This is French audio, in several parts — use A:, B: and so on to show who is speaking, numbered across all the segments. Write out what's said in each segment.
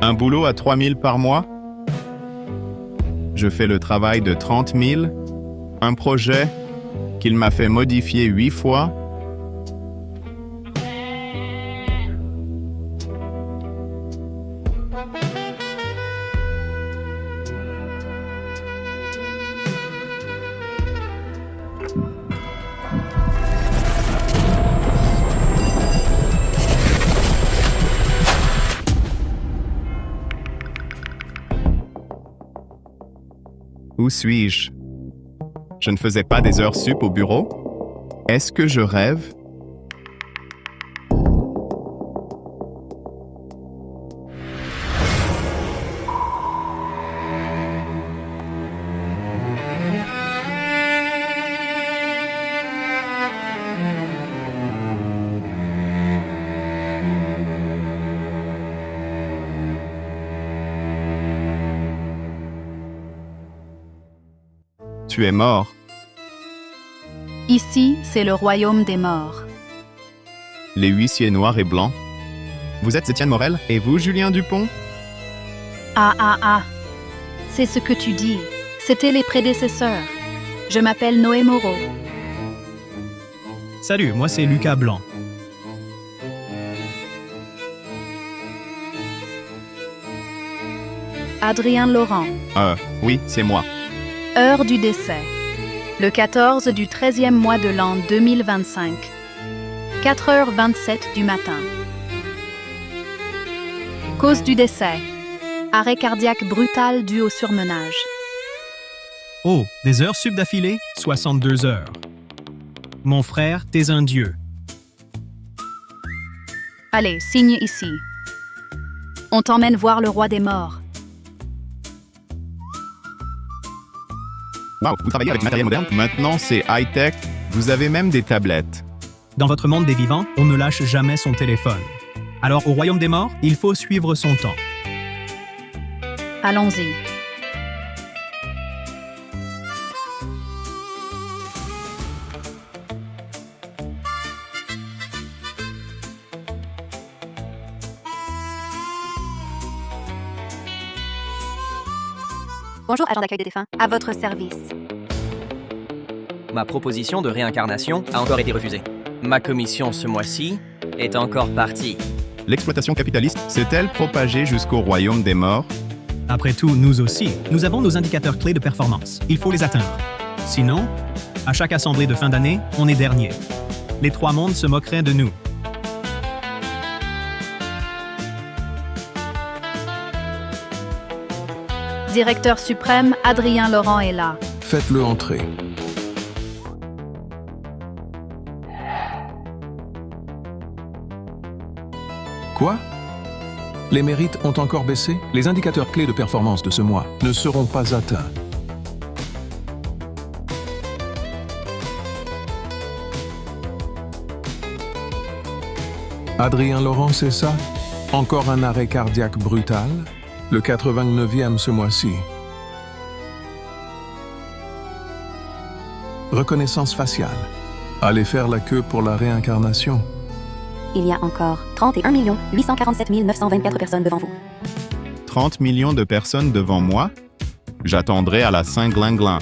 A: Un boulot à 3 000 par mois? Je fais le travail de 30 000? Un projet qu'il m'a fait modifier 8 fois? Où suis-je? Je ne faisais pas des heures sup au bureau? Est-ce que je rêve? Tu es mort.
B: Ici, c'est le royaume des morts.
A: Les huissiers noirs et blancs. Vous êtes Étienne Morel et vous, Julien Dupont?
B: Ah. C'est ce que tu dis. C'était les prédécesseurs. Je m'appelle Noé Moreau.
C: Salut, moi c'est Lucas Blanc.
B: Adrien Laurent.
A: Oui, c'est moi.
B: Heure du décès. Le 14 du 13e mois de l'an 2025. 4h27 du matin. Cause du décès. Arrêt cardiaque brutal dû au surmenage.
C: Oh, des heures sup d'affilée? 62 heures. Mon frère, t'es un dieu.
B: Allez, signe ici. On t'emmène voir le roi des morts.
A: Wow, vous travaillez avec du matériel moderne? Maintenant, c'est high-tech. Vous avez même des tablettes.
C: Dans votre monde des vivants, on ne lâche jamais son téléphone. Alors au royaume des morts, il faut suivre son temps.
B: Allons-y.
D: Bonjour, agent d'accueil des défunts. À votre service.
E: Ma proposition de réincarnation a encore été refusée. Ma commission ce mois-ci est encore partie.
A: L'exploitation capitaliste s'est-elle propagée jusqu'au royaume des morts?
C: Après tout, nous aussi, nous avons nos indicateurs clés de performance. Il faut les atteindre. Sinon, à chaque assemblée de fin d'année, on est dernier. Les trois mondes se moqueraient de nous.
B: Directeur suprême, Adrien Laurent est là.
F: Faites-le entrer. Quoi? Les mérites ont encore baissé? Les indicateurs clés de performance de ce mois ne seront pas atteints. Adrien Laurent, c'est ça? Encore un arrêt cardiaque brutal? Le 89e ce mois-ci. Reconnaissance faciale. Allez faire la queue pour la réincarnation.
D: Il y a encore 31 847 924 personnes devant vous.
A: 30 millions de personnes devant moi? J'attendrai à la Saint-Glinglin.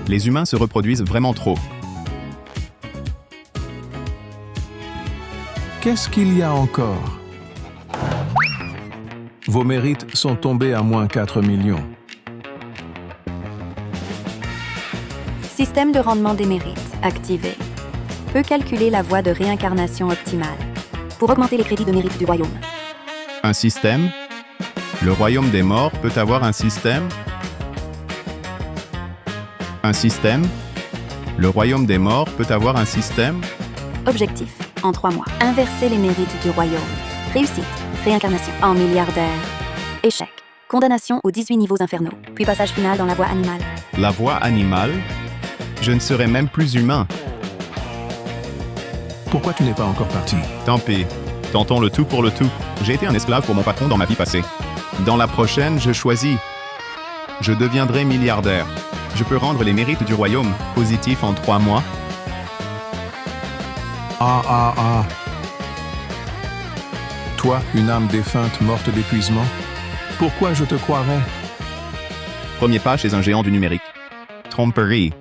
A: Les humains se reproduisent vraiment trop.
F: Qu'est-ce qu'il y a encore? Vos mérites sont tombés à moins 4 millions.
D: Système de rendement des mérites activé. Peut calculer la voie de réincarnation optimale pour augmenter les crédits de mérite du royaume.
A: Un système? Le royaume des morts peut avoir un système? Un système? Le royaume des morts peut avoir un système?
D: Objectif, en 3 mois. Inverser les mérites du royaume. Réussite, réincarnation en milliardaire. Échec, condamnation aux 18 niveaux infernaux. Puis passage final dans la voie animale.
A: La voie animale? Je ne serai même plus humain.
F: Pourquoi tu n'es pas encore parti?
A: Tant pis. Tentons le tout pour le tout. J'ai été un esclave pour mon patron dans ma vie passée. Dans la prochaine, je choisis. Je deviendrai milliardaire. Je peux rendre les mérites du royaume positifs en 3 mois.
F: Toi, une âme défunte morte d'épuisement? Pourquoi je te croirais?
A: Premier pas chez un géant du numérique. Tromperie.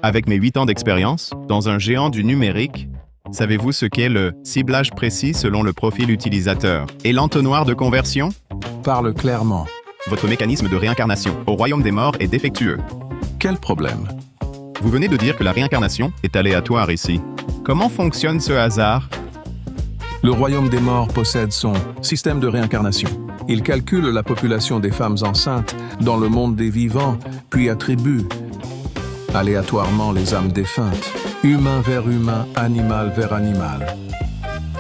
A: Avec mes 8 ans d'expérience, dans un géant du numérique, savez-vous ce qu'est le ciblage précis selon le profil utilisateur et l'entonnoir de conversion?
F: Parle clairement.
A: Votre mécanisme de réincarnation au royaume des morts est défectueux.
F: Quel problème?
A: Vous venez de dire que la réincarnation est aléatoire ici. Comment fonctionne ce hasard?
F: Le royaume des morts possède son système de réincarnation. Il calcule la population des femmes enceintes dans le monde des vivants, puis attribue aléatoirement les âmes défuntes, humain vers humain, animal vers animal.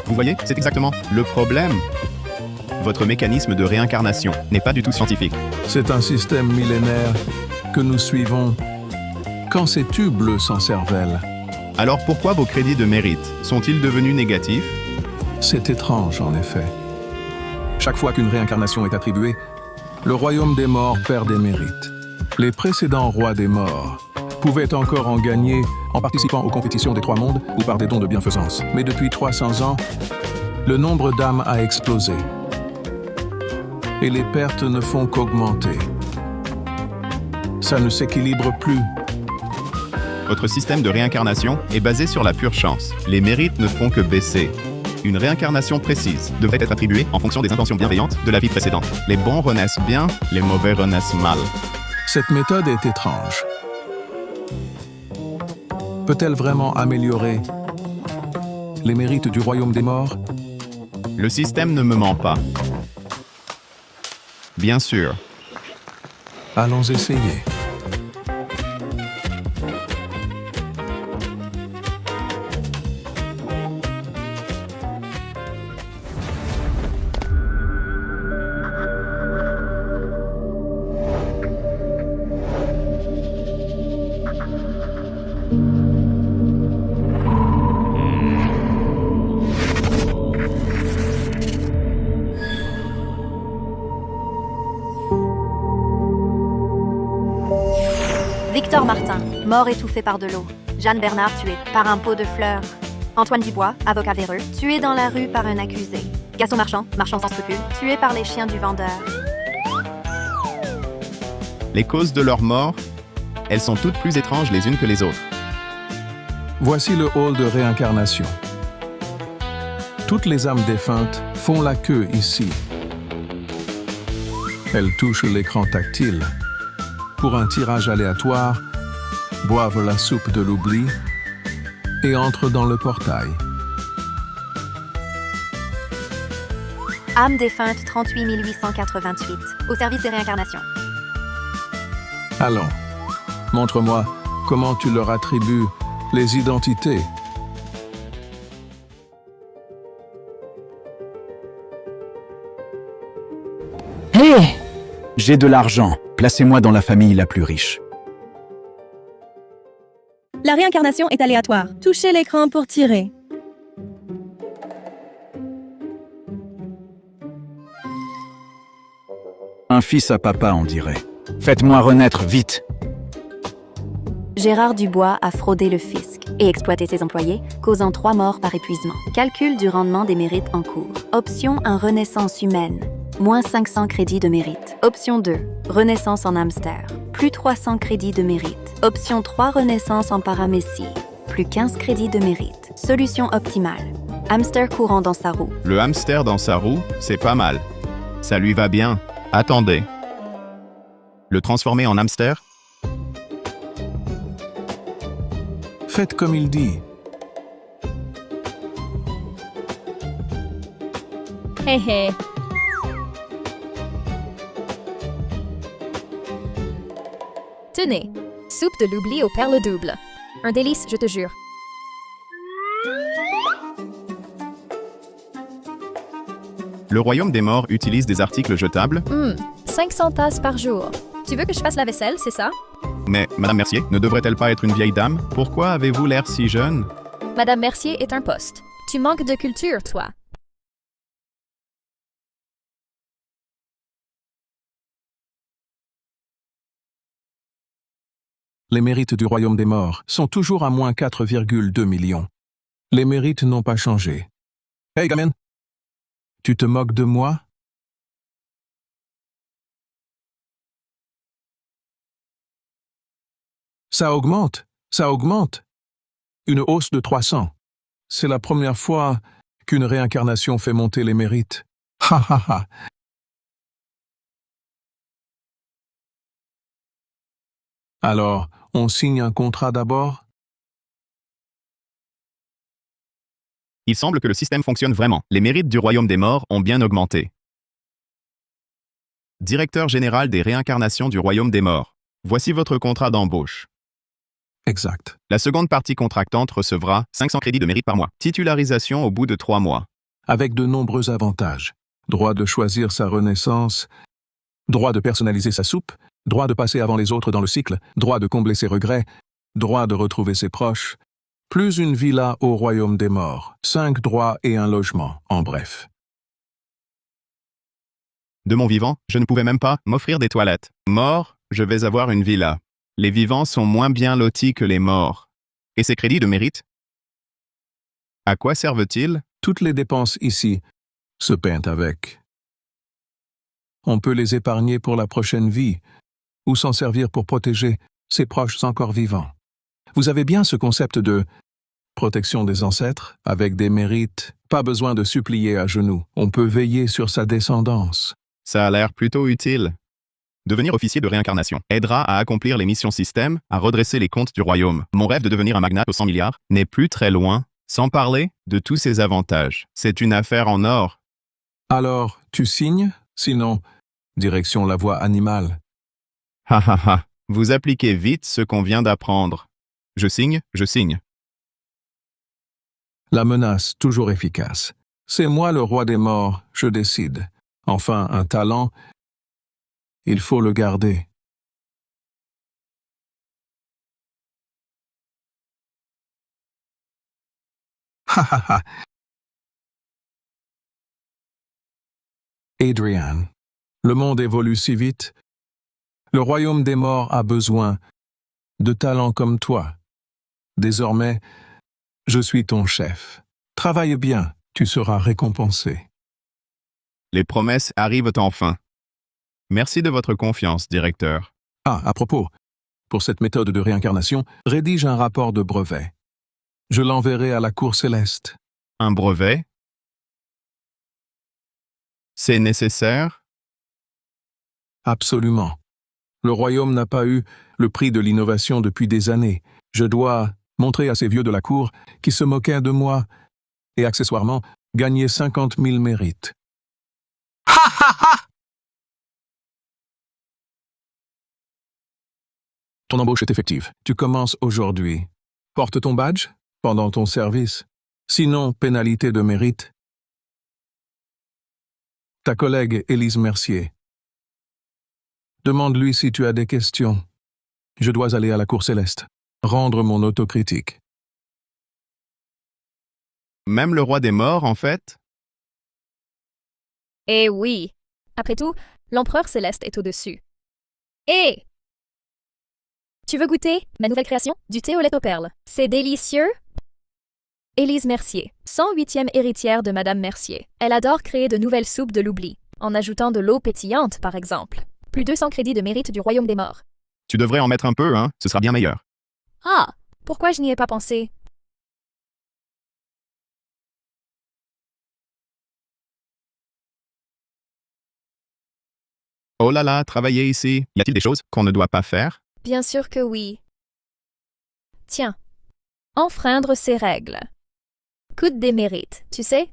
A: Vous voyez, c'est exactement le problème. Votre mécanisme de réincarnation n'est pas du tout scientifique.
F: C'est un système millénaire que nous suivons. Qu'en sais-tu, bleu sans cervelle?
A: Alors pourquoi vos crédits de mérite sont-ils devenus négatifs?
F: C'est étrange, en effet. Chaque fois qu'une réincarnation est attribuée, le royaume des morts perd des mérites. Les précédents rois des morts pouvaient encore en gagner en participant aux compétitions des 3 mondes ou par des dons de bienfaisance. Mais depuis 300 ans, le nombre d'âmes a explosé. Et les pertes ne font qu'augmenter. Ça ne s'équilibre plus.
A: Votre système de réincarnation est basé sur la pure chance. Les mérites ne font que baisser. Une réincarnation précise devrait être attribuée en fonction des intentions bienveillantes de la vie précédente. Les bons renaissent bien, les mauvais renaissent mal.
F: Cette méthode est étrange. Peut-elle vraiment améliorer les mérites du royaume des morts?
A: Le système ne me ment pas. Bien sûr.
F: Allons essayer.
D: Victor Martin, mort étouffé par de l'eau. Jeanne Bernard tuée par un pot de fleurs. Antoine Dubois, avocat véreux, tué dans la rue par un accusé. Gaston Marchand, marchand sans scrupules, tué par les chiens du vendeur.
A: Les causes de leur mort, elles sont toutes plus étranges les unes que les autres.
F: Voici le hall de réincarnation. Toutes les âmes défuntes font la queue ici. Elles touchent l'écran tactile. Pour un tirage aléatoire, boivent la soupe de l'oubli et entrent dans le portail.
D: Âme défunte 38 888, au service des réincarnations.
F: Allons, montre-moi comment tu leur attribues les identités.
G: Hé! J'ai de l'argent. Placez-moi dans la famille la plus riche.
H: La réincarnation est aléatoire. Touchez l'écran pour tirer.
G: Un fils à papa, on dirait. Faites-moi renaître, vite!
D: Gérard Dubois a fraudé le fisc et exploité ses employés, causant 3 morts par épuisement. Calcul du rendement des mérites en cours. Option 1, renaissance humaine. Moins 500 crédits de mérite. Option 2, renaissance en hamster. Plus 300 crédits de mérite. Option 3, renaissance en paramécie. Plus 15 crédits de mérite. Solution optimale. Hamster courant dans sa roue.
A: Le hamster dans sa roue, c'est pas mal. Ça lui va bien. Attendez. Le transformer en hamster?
F: Faites comme il dit.
H: Hé hé.
I: Tenez, soupe de l'oubli aux perles doubles. Un délice, je te jure.
A: Le royaume des morts utilise des articles jetables?
I: 500 tasses par jour. Tu veux que je fasse la vaisselle, c'est ça?
A: Mais Madame Mercier ne devrait-elle pas être une vieille dame? Pourquoi avez-vous l'air si jeune?
I: Madame Mercier est un poste. Tu manques de culture, toi.
F: Les mérites du royaume des morts sont toujours à moins 4,2 millions. Les mérites n'ont pas changé. Hey, gamine! Tu te moques de moi? Ça augmente, ça augmente. Une hausse de 300. C'est la première fois qu'une réincarnation fait monter les mérites. Ha ha ha. Alors, on signe un contrat d'abord?
A: Il semble que le système fonctionne vraiment. Les mérites du royaume des morts ont bien augmenté. Directeur général des réincarnations du royaume des morts. Voici votre contrat d'embauche.
F: Exact.
A: La seconde partie contractante recevra 500 crédits de mérite par mois. Titularisation au bout de 3 mois.
F: Avec de nombreux avantages. Droit de choisir sa renaissance, droit de personnaliser sa soupe, droit de passer avant les autres dans le cycle, droit de combler ses regrets, droit de retrouver ses proches, plus une villa au royaume des morts, 5 droits et un logement, en bref.
A: De mon vivant, je ne pouvais même pas m'offrir des toilettes. Mort, je vais avoir une villa. Les vivants sont moins bien lotis que les morts. Et ces crédits de mérite? À quoi servent-ils?
F: Toutes les dépenses ici se paient avec. On peut les épargner pour la prochaine vie, ou s'en servir pour protéger ses proches encore vivants. Vous avez bien ce concept de protection des ancêtres, avec des mérites, pas besoin de supplier à genoux, on peut veiller sur sa descendance.
A: Ça a l'air plutôt utile. Devenir officier de réincarnation aidera à accomplir les missions système, à redresser les comptes du royaume. Mon rêve de devenir un magnate aux 100 milliards n'est plus très loin, sans parler de tous ses avantages. C'est une affaire en or.
F: Alors, tu signes? Sinon, direction la voie animale.
A: Ha ha ha. Vous appliquez vite ce qu'on vient d'apprendre. Je signe, je signe.
F: La menace, toujours efficace. C'est moi le roi des morts, je décide. Enfin, un talent, il faut le garder. Ha ha ha. Adrian, le monde évolue si vite. Le royaume des morts a besoin de talents comme toi. Désormais, je suis ton chef. Travaille bien, tu seras récompensé.
A: Les promesses arrivent enfin. Merci de votre confiance, directeur.
F: Ah, à propos, pour cette méthode de réincarnation, rédige un rapport de brevet. Je l'enverrai à la Cour céleste.
A: Un brevet? C'est nécessaire?
F: Absolument. Le royaume n'a pas eu le prix de l'innovation depuis des années. Je dois montrer à ces vieux de la cour qui se moquaient de moi et accessoirement gagner 50 000 mérites. Ha ha ha! Ton embauche est effective. Tu commences aujourd'hui. Porte ton badge pendant ton service. Sinon, pénalité de mérite. Ta collègue Élise Mercier. Demande-lui si tu as des questions. Je dois aller à la Cour céleste. Rendre mon autocritique.
A: Même le roi des morts, en fait?
I: Eh oui. Après tout, l'empereur céleste est au-dessus. Eh! Tu veux goûter ma nouvelle création, du thé au lait aux perles? C'est délicieux! Élise Mercier, 108e héritière de Madame Mercier. Elle adore créer de nouvelles soupes de l'oubli, en ajoutant de l'eau pétillante, par exemple. Plus 200 crédits de mérite du royaume des morts.
A: Tu devrais en mettre un peu, hein? Ce sera bien meilleur.
I: Ah! Pourquoi je n'y ai pas pensé?
A: Oh là là, travailler ici. Y a-t-il des choses qu'on ne doit pas faire?
I: Bien sûr que oui. Tiens. Enfreindre ces règles. Coûte des mérites, tu sais?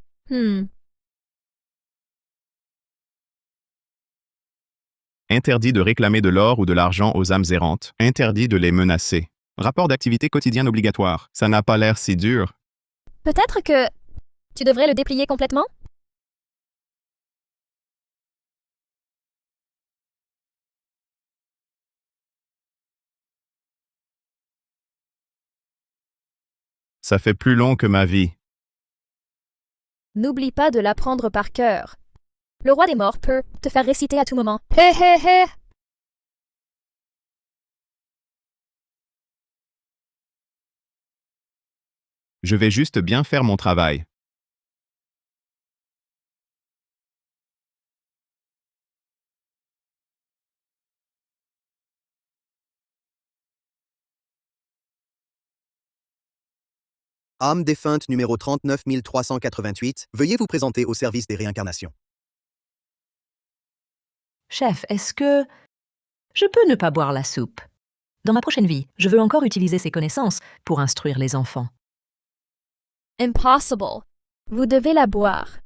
A: Interdit de réclamer de l'or ou de l'argent aux âmes errantes. Interdit de les menacer. Rapport d'activité quotidienne obligatoire. Ça n'a pas l'air si dur.
I: Peut-être que tu devrais le déplier complètement?
A: Ça fait plus long que ma vie.
I: N'oublie pas de l'apprendre par cœur. Le roi des morts peut te faire réciter à tout moment. Hé hé hé!
A: Je vais juste bien faire mon travail.
J: Âme défunte numéro 39 388, veuillez vous présenter au service des réincarnations.
K: Chef, est-ce que je peux ne pas boire la soupe? Dans ma prochaine vie, je veux encore utiliser ces connaissances pour instruire les enfants.
I: Impossible. Vous devez la boire.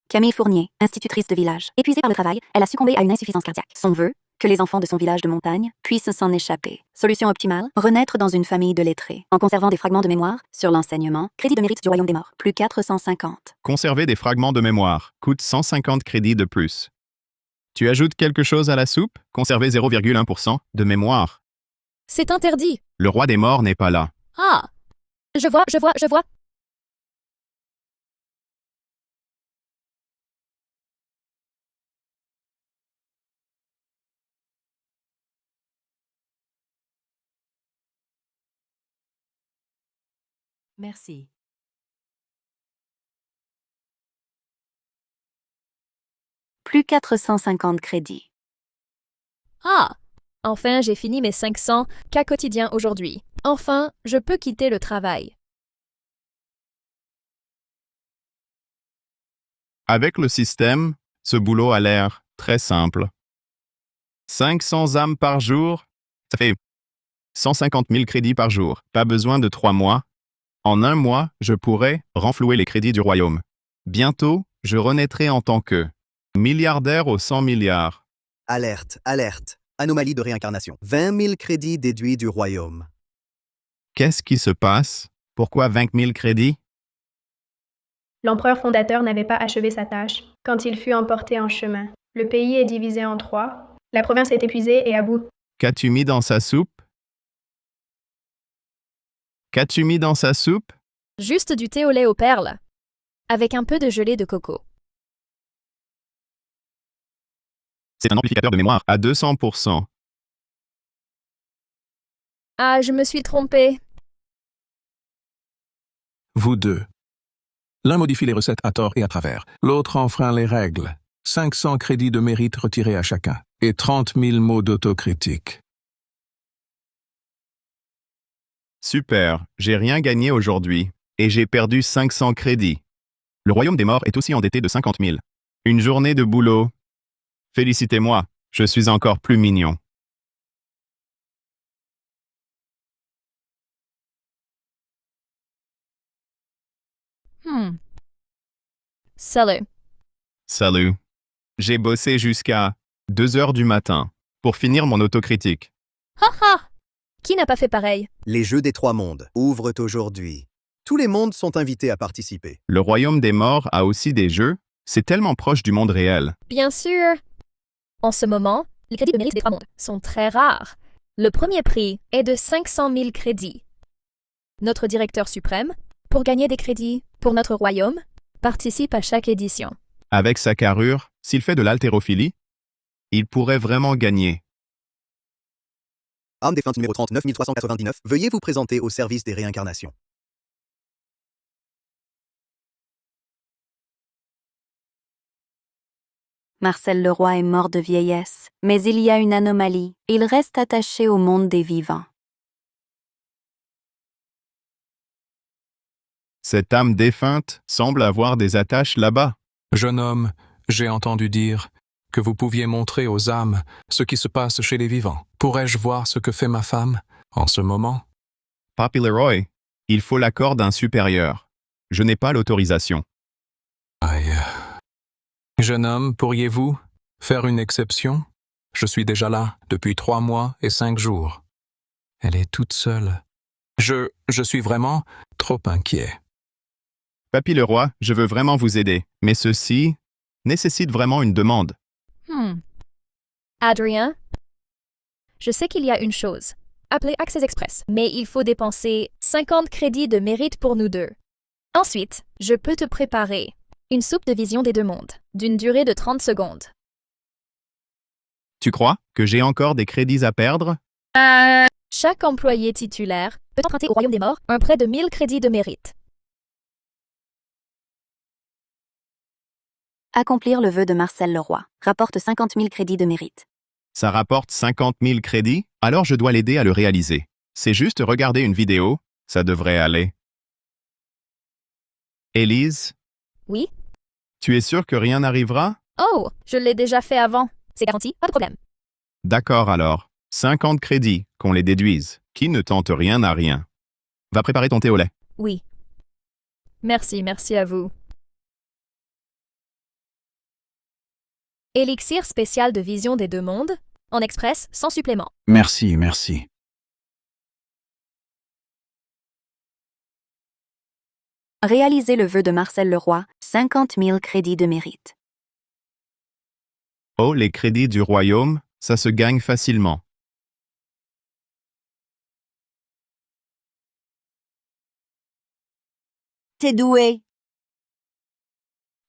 D: Camille Fournier, institutrice de village. Épuisée par le travail, elle a succombé à une insuffisance cardiaque. Son vœu, que les enfants de son village de montagne puissent s'en échapper. Solution optimale, renaître dans une famille de lettrés. En conservant des fragments de mémoire sur l'enseignement, crédit de mérite du royaume des morts, plus 450.
A: Conserver des fragments de mémoire coûte 150 crédits de plus. Tu ajoutes quelque chose à la soupe? Conserver 0,1% de mémoire.
I: C'est interdit.
A: Le roi des morts n'est pas là.
I: Ah! Je vois.
K: Merci.
D: Plus 450 crédits.
I: Ah! Enfin, j'ai fini mes 500 cas quotidiens aujourd'hui. Enfin, je peux quitter le travail.
A: Avec le système, ce boulot a l'air très simple. 500 âmes par jour, ça fait 150 000 crédits par jour. Pas besoin de 3 mois. En 1 mois, je pourrais renflouer les crédits du royaume. Bientôt, je renaîtrai en tant que milliardaire aux 100 milliards.
J: Alerte, alerte. Anomalie de réincarnation. 20 000 crédits déduits du royaume.
A: Qu'est-ce qui se passe? Pourquoi 20 000 crédits?
L: L'empereur fondateur n'avait pas achevé sa tâche quand il fut emporté en chemin. Le pays est divisé en 3. La province est épuisée et à bout.
A: Qu'as-tu mis dans sa soupe? Qu'as-tu mis dans sa soupe?
I: Juste du thé au lait aux perles, avec un peu de gelée de coco.
A: C'est un amplificateur de mémoire à 200%.
I: Ah, je me suis trompée.
F: Vous deux. L'un modifie les recettes à tort et à travers. L'autre enfreint les règles. 500 crédits de mérite retirés à chacun. Et 30 000 mots d'autocritique.
A: Super, j'ai rien gagné aujourd'hui. Et j'ai perdu 500 crédits. Le royaume des morts est aussi endetté de 50 000. Une journée de boulot. Félicitez-moi, je suis encore plus mignon.
I: Salut.
A: Salut. J'ai bossé jusqu'à 2 heures du matin pour finir mon autocritique.
I: Ha! Qui n'a pas fait pareil?
J: Les Jeux des 3 mondes ouvrent aujourd'hui. Tous les mondes sont invités à participer.
A: Le royaume des morts a aussi des jeux. C'est tellement proche du monde réel.
I: Bien sûr. En ce moment, les crédits de mérite des 3 mondes sont très rares. Le premier prix est de 500 000 crédits. Notre directeur suprême, pour gagner des crédits pour notre royaume, participe à chaque édition.
A: Avec sa carrure, s'il fait de l'haltérophilie, il pourrait vraiment gagner.
J: Âme défunte numéro 39 399, veuillez vous présenter au service des réincarnations.
D: Marcel Leroy est mort de vieillesse, mais il y a une anomalie. Il reste attaché au monde des vivants.
A: Cette âme défunte semble avoir des attaches là-bas.
F: Jeune homme, j'ai entendu dire que vous pouviez montrer aux âmes ce qui se passe chez les vivants. Pourrais-je voir ce que fait ma femme en ce moment?
A: Papy Leroy, il faut l'accord d'un supérieur. Je n'ai pas l'autorisation.
F: Aïe. Jeune homme, pourriez-vous faire une exception? Je suis déjà là depuis 3 mois et 5 jours. Elle est toute seule. Je suis vraiment trop inquiet.
A: Papy Leroy, je veux vraiment vous aider, mais ceci nécessite vraiment une demande.
I: Adrien, je sais qu'il y a une chose. Appelez Access Express, mais il faut dépenser 50 crédits de mérite pour nous deux. Ensuite, je peux te préparer une soupe de vision des 2 mondes, d'une durée de 30 secondes.
A: Tu crois que j'ai encore des crédits à perdre?
I: Chaque employé titulaire peut emprunter au royaume des morts un prêt de 1000 crédits de mérite.
D: Accomplir le vœu de Marcel Leroy rapporte 50 000 crédits de mérite.
A: Ça rapporte 50 000 crédits, alors je dois l'aider à le réaliser. C'est juste regarder une vidéo, ça devrait aller. Élise,
I: Oui?
A: tu es sûre que rien n'arrivera?
I: Oh, je l'ai déjà fait avant. C'est garanti, pas de problème.
A: D'accord alors. 50 crédits, qu'on les déduise. Qui ne tente rien n'a rien. Va préparer ton thé au lait.
I: Oui. Merci à vous. Élixir spécial de vision des deux mondes, en express, sans supplément.
G: Merci, merci.
D: Réalisez le vœu de Marcel Leroy, 50 000 crédits de mérite.
A: Oh, les crédits du royaume, ça se gagne facilement.
M: T'es doué.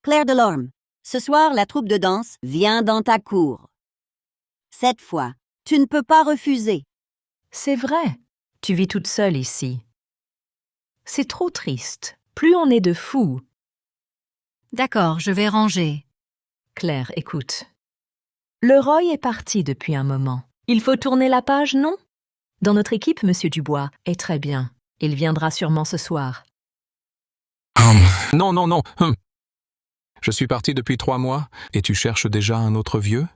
M: Claire Delorme, ce soir, la troupe de danse vient dans ta cour. Cette fois, tu ne peux pas refuser.
K: C'est vrai. Tu vis toute seule ici. C'est trop triste. Plus on est de fous.
N: D'accord, je vais ranger.
K: Claire, écoute. Le Roy est parti depuis un moment. Il faut tourner la page, non? Dans notre équipe, Monsieur Dubois est très bien. Il viendra sûrement ce soir.
F: Non. Je suis parti depuis 3 mois et tu cherches déjà un autre vieux?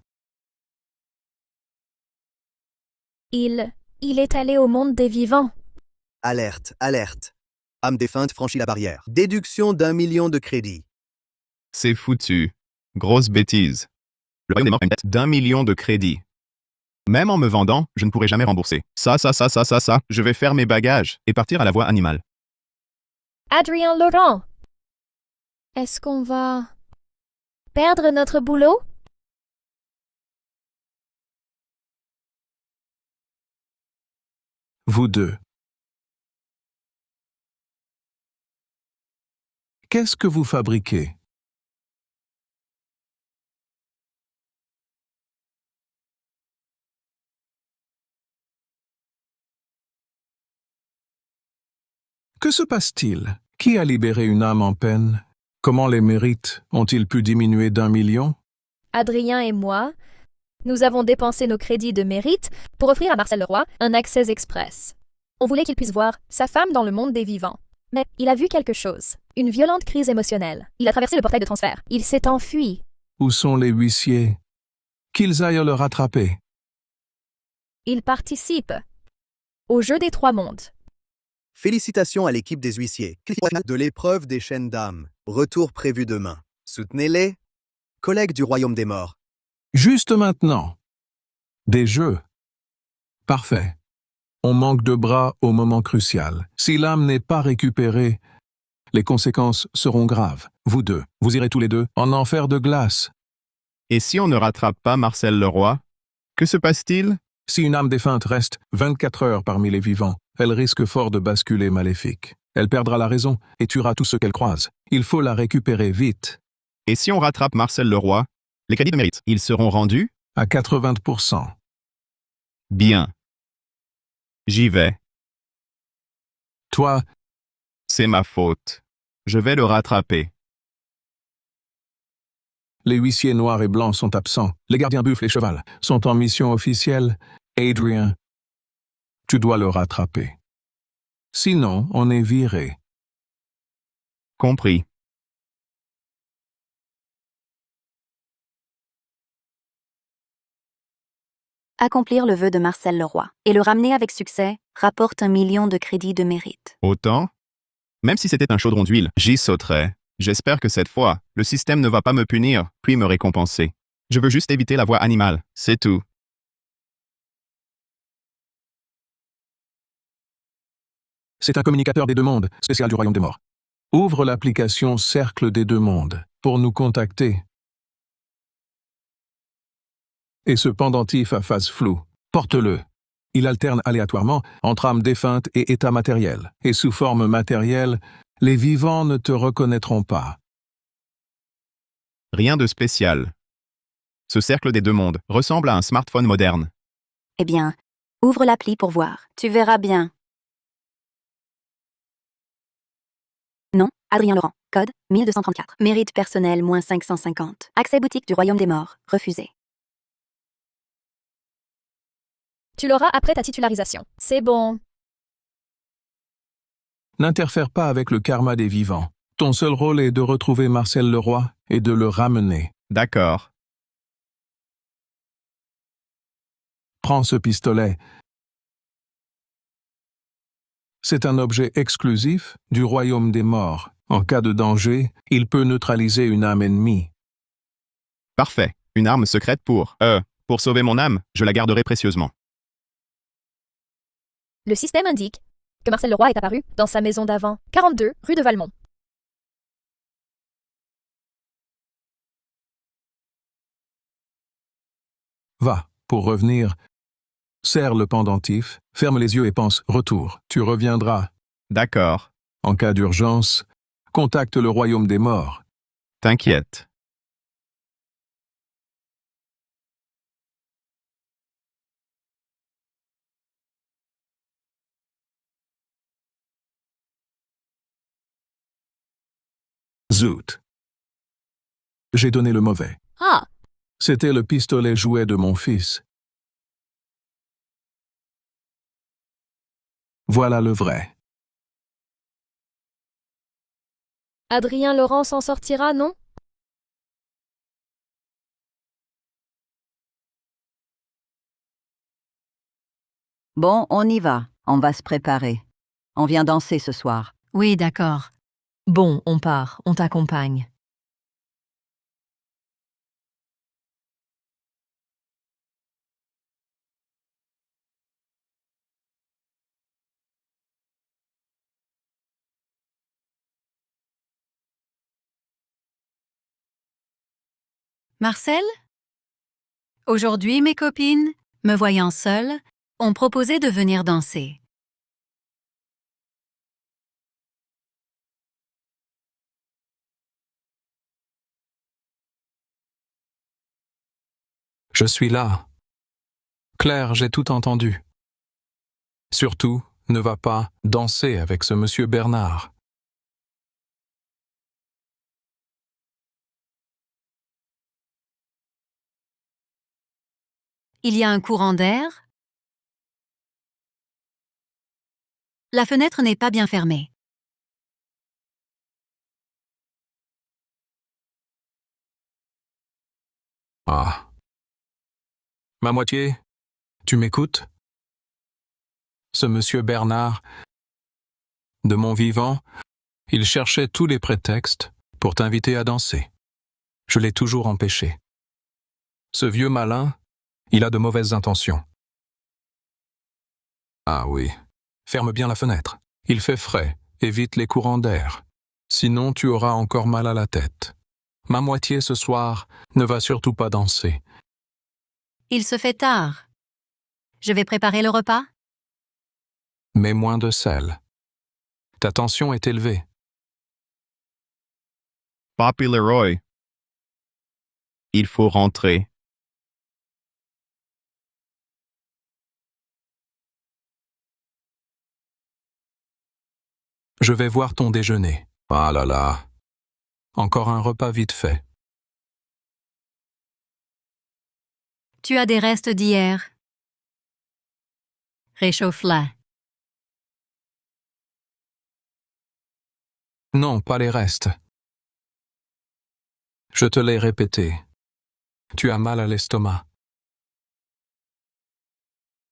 I: Il est allé au monde des vivants.
J: Alerte, alerte. Âme défunte franchit la barrière. Déduction d'1 million de crédits.
A: C'est foutu. Grosse bêtise. Le royaume des morts a une dette d'1 million de crédits. Même en me vendant, je ne pourrai jamais rembourser. Ça. Je vais faire mes bagages et partir à la voie animale.
I: Adrien Laurent, est-ce qu'on va perdre notre boulot?
F: Vous deux. Qu'est-ce que vous fabriquez? Que se passe-t-il? Qui a libéré une âme en peine? Comment les mérites ont-ils pu diminuer d'1 million?
I: Adrien et moi, nous avons dépensé nos crédits de mérite pour offrir à Marcel Leroy un accès express. On voulait qu'il puisse voir sa femme dans le monde des vivants. Mais il a vu quelque chose, une violente crise émotionnelle. Il a traversé le portail de transfert. Il s'est enfui.
F: Où sont les huissiers? Qu'ils aillent le rattraper.
I: Il participe au jeu des 3 mondes.
J: Félicitations à l'équipe des huissiers. De l'épreuve des chaînes d'âme. Retour prévu demain. Soutenez-les. Collègues du royaume des morts.
F: Juste maintenant. Des jeux. Parfait. On manque de bras au moment crucial. Si l'âme n'est pas récupérée, les conséquences seront graves. Vous deux, vous irez tous les deux en enfer de glace.
A: Et si on ne rattrape pas Marcel Leroy, que se passe-t-il?
F: Si une âme défunte reste 24 heures parmi les vivants, elle risque fort de basculer maléfique. Elle perdra la raison et tuera tous ceux qu'elle croise. Il faut la récupérer vite.
A: Et si on rattrape Marcel Leroy, les crédits de mérite, ils seront rendus?
F: À 80%.
A: Bien. J'y vais.
F: Toi,
A: c'est ma faute. Je vais le rattraper.
F: Les huissiers noirs et blancs sont absents. Les gardiens buffles et cheval sont en mission officielle. Adrien, tu dois le rattraper. Sinon, on est viré.
A: Compris.
D: Accomplir le vœu de Marcel Leroy et le ramener avec succès rapporte 1 million de crédits de mérite.
A: Autant? Même si c'était un chaudron d'huile, j'y sauterais. J'espère que cette fois, le système ne va pas me punir, puis me récompenser. Je veux juste éviter la voie animale, c'est tout.
F: C'est un communicateur des deux mondes, spécial du royaume des morts. Ouvre l'application Cercle des deux mondes pour nous contacter. Et ce pendentif à face floue, porte-le. Il alterne aléatoirement entre âme défunte et état matériel. Et sous forme matérielle, les vivants ne te reconnaîtront pas.
A: Rien de spécial. Ce cercle des deux mondes ressemble à un smartphone moderne.
D: Eh bien, ouvre l'appli pour voir. Tu verras bien. Nom, Adrien Laurent. Code, 1234. Mérite personnel, -550. Accès boutique du royaume des morts, refusé.
I: Tu l'auras après ta titularisation. C'est bon.
F: N'interfère pas avec le karma des vivants. Ton seul rôle est de retrouver Marcel Leroy et de le ramener.
A: D'accord.
F: Prends ce pistolet. C'est un objet exclusif du royaume des morts. En cas de danger, il peut neutraliser une âme ennemie.
A: Parfait. Une arme secrète pour sauver mon âme, je la garderai précieusement.
I: Le système indique que Marcel Leroy est apparu dans sa maison d'avant, 42 rue de Valmont.
F: Va, pour revenir, serre le pendentif, ferme les yeux et pense « retour ». Tu reviendras.
A: D'accord.
F: En cas d'urgence, contacte le royaume des morts.
A: T'inquiète.
F: Zut. J'ai donné le mauvais.
I: Ah!
F: C'était le pistolet jouet de mon fils. Voilà le vrai.
I: Adrien Laurent s'en sortira, non?
M: Bon, on y va. On va se préparer. On vient danser ce soir.
N: Oui, d'accord.
K: Bon, on part, on t'accompagne.
N: Marcel? Aujourd'hui, mes copines, me voyant seule, ont proposé de venir danser.
F: Je suis là. Claire, j'ai tout entendu. Surtout, ne va pas danser avec ce monsieur Bernard.
N: Il y a un courant d'air? La fenêtre n'est pas bien fermée.
F: Ah. Ma moitié, tu m'écoutes? Ce monsieur Bernard, de mon vivant, il cherchait tous les prétextes pour t'inviter à danser. Je l'ai toujours empêché. Ce vieux malin, il a de mauvaises intentions. Ah oui, ferme bien la fenêtre. Il fait frais, évite les courants d'air. Sinon tu auras encore mal à la tête. Ma moitié ce soir ne va surtout pas danser.
N: Il se fait tard. Je vais préparer le repas?
F: Mets moins de sel. Ta tension est élevée.
A: Papy Leroy. Il faut rentrer.
F: Je vais voir ton déjeuner. Ah là là. Encore un repas vite fait.
N: Tu as des restes d'hier. Réchauffe-la.
F: Non, pas les restes. Je te l'ai répété. Tu as mal à l'estomac.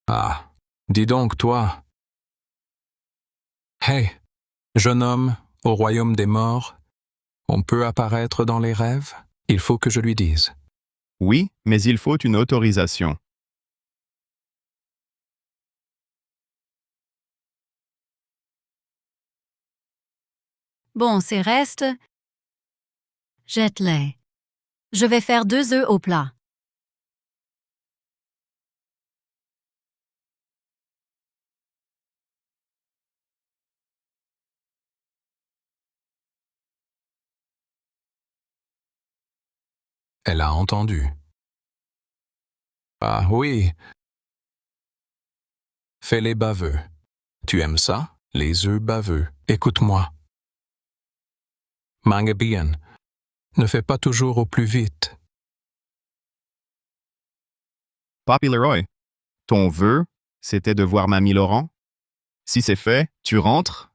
F: Ah, dis donc, toi. Hey, jeune homme, au royaume des morts, on peut apparaître dans les rêves? Il faut que je lui dise.
A: Oui, mais il faut une autorisation.
N: Bon, ces restes, jette-les. Je vais faire 2 œufs au plat.
F: Elle a entendu. Ah oui. Fais-les baveux. Tu aimes ça, les œufs baveux? Écoute-moi. Mange bien. Ne fais pas toujours au plus vite.
A: Papy Leroy, ton vœu c'était de voir Mamie Laurent? Si c'est fait, tu rentres?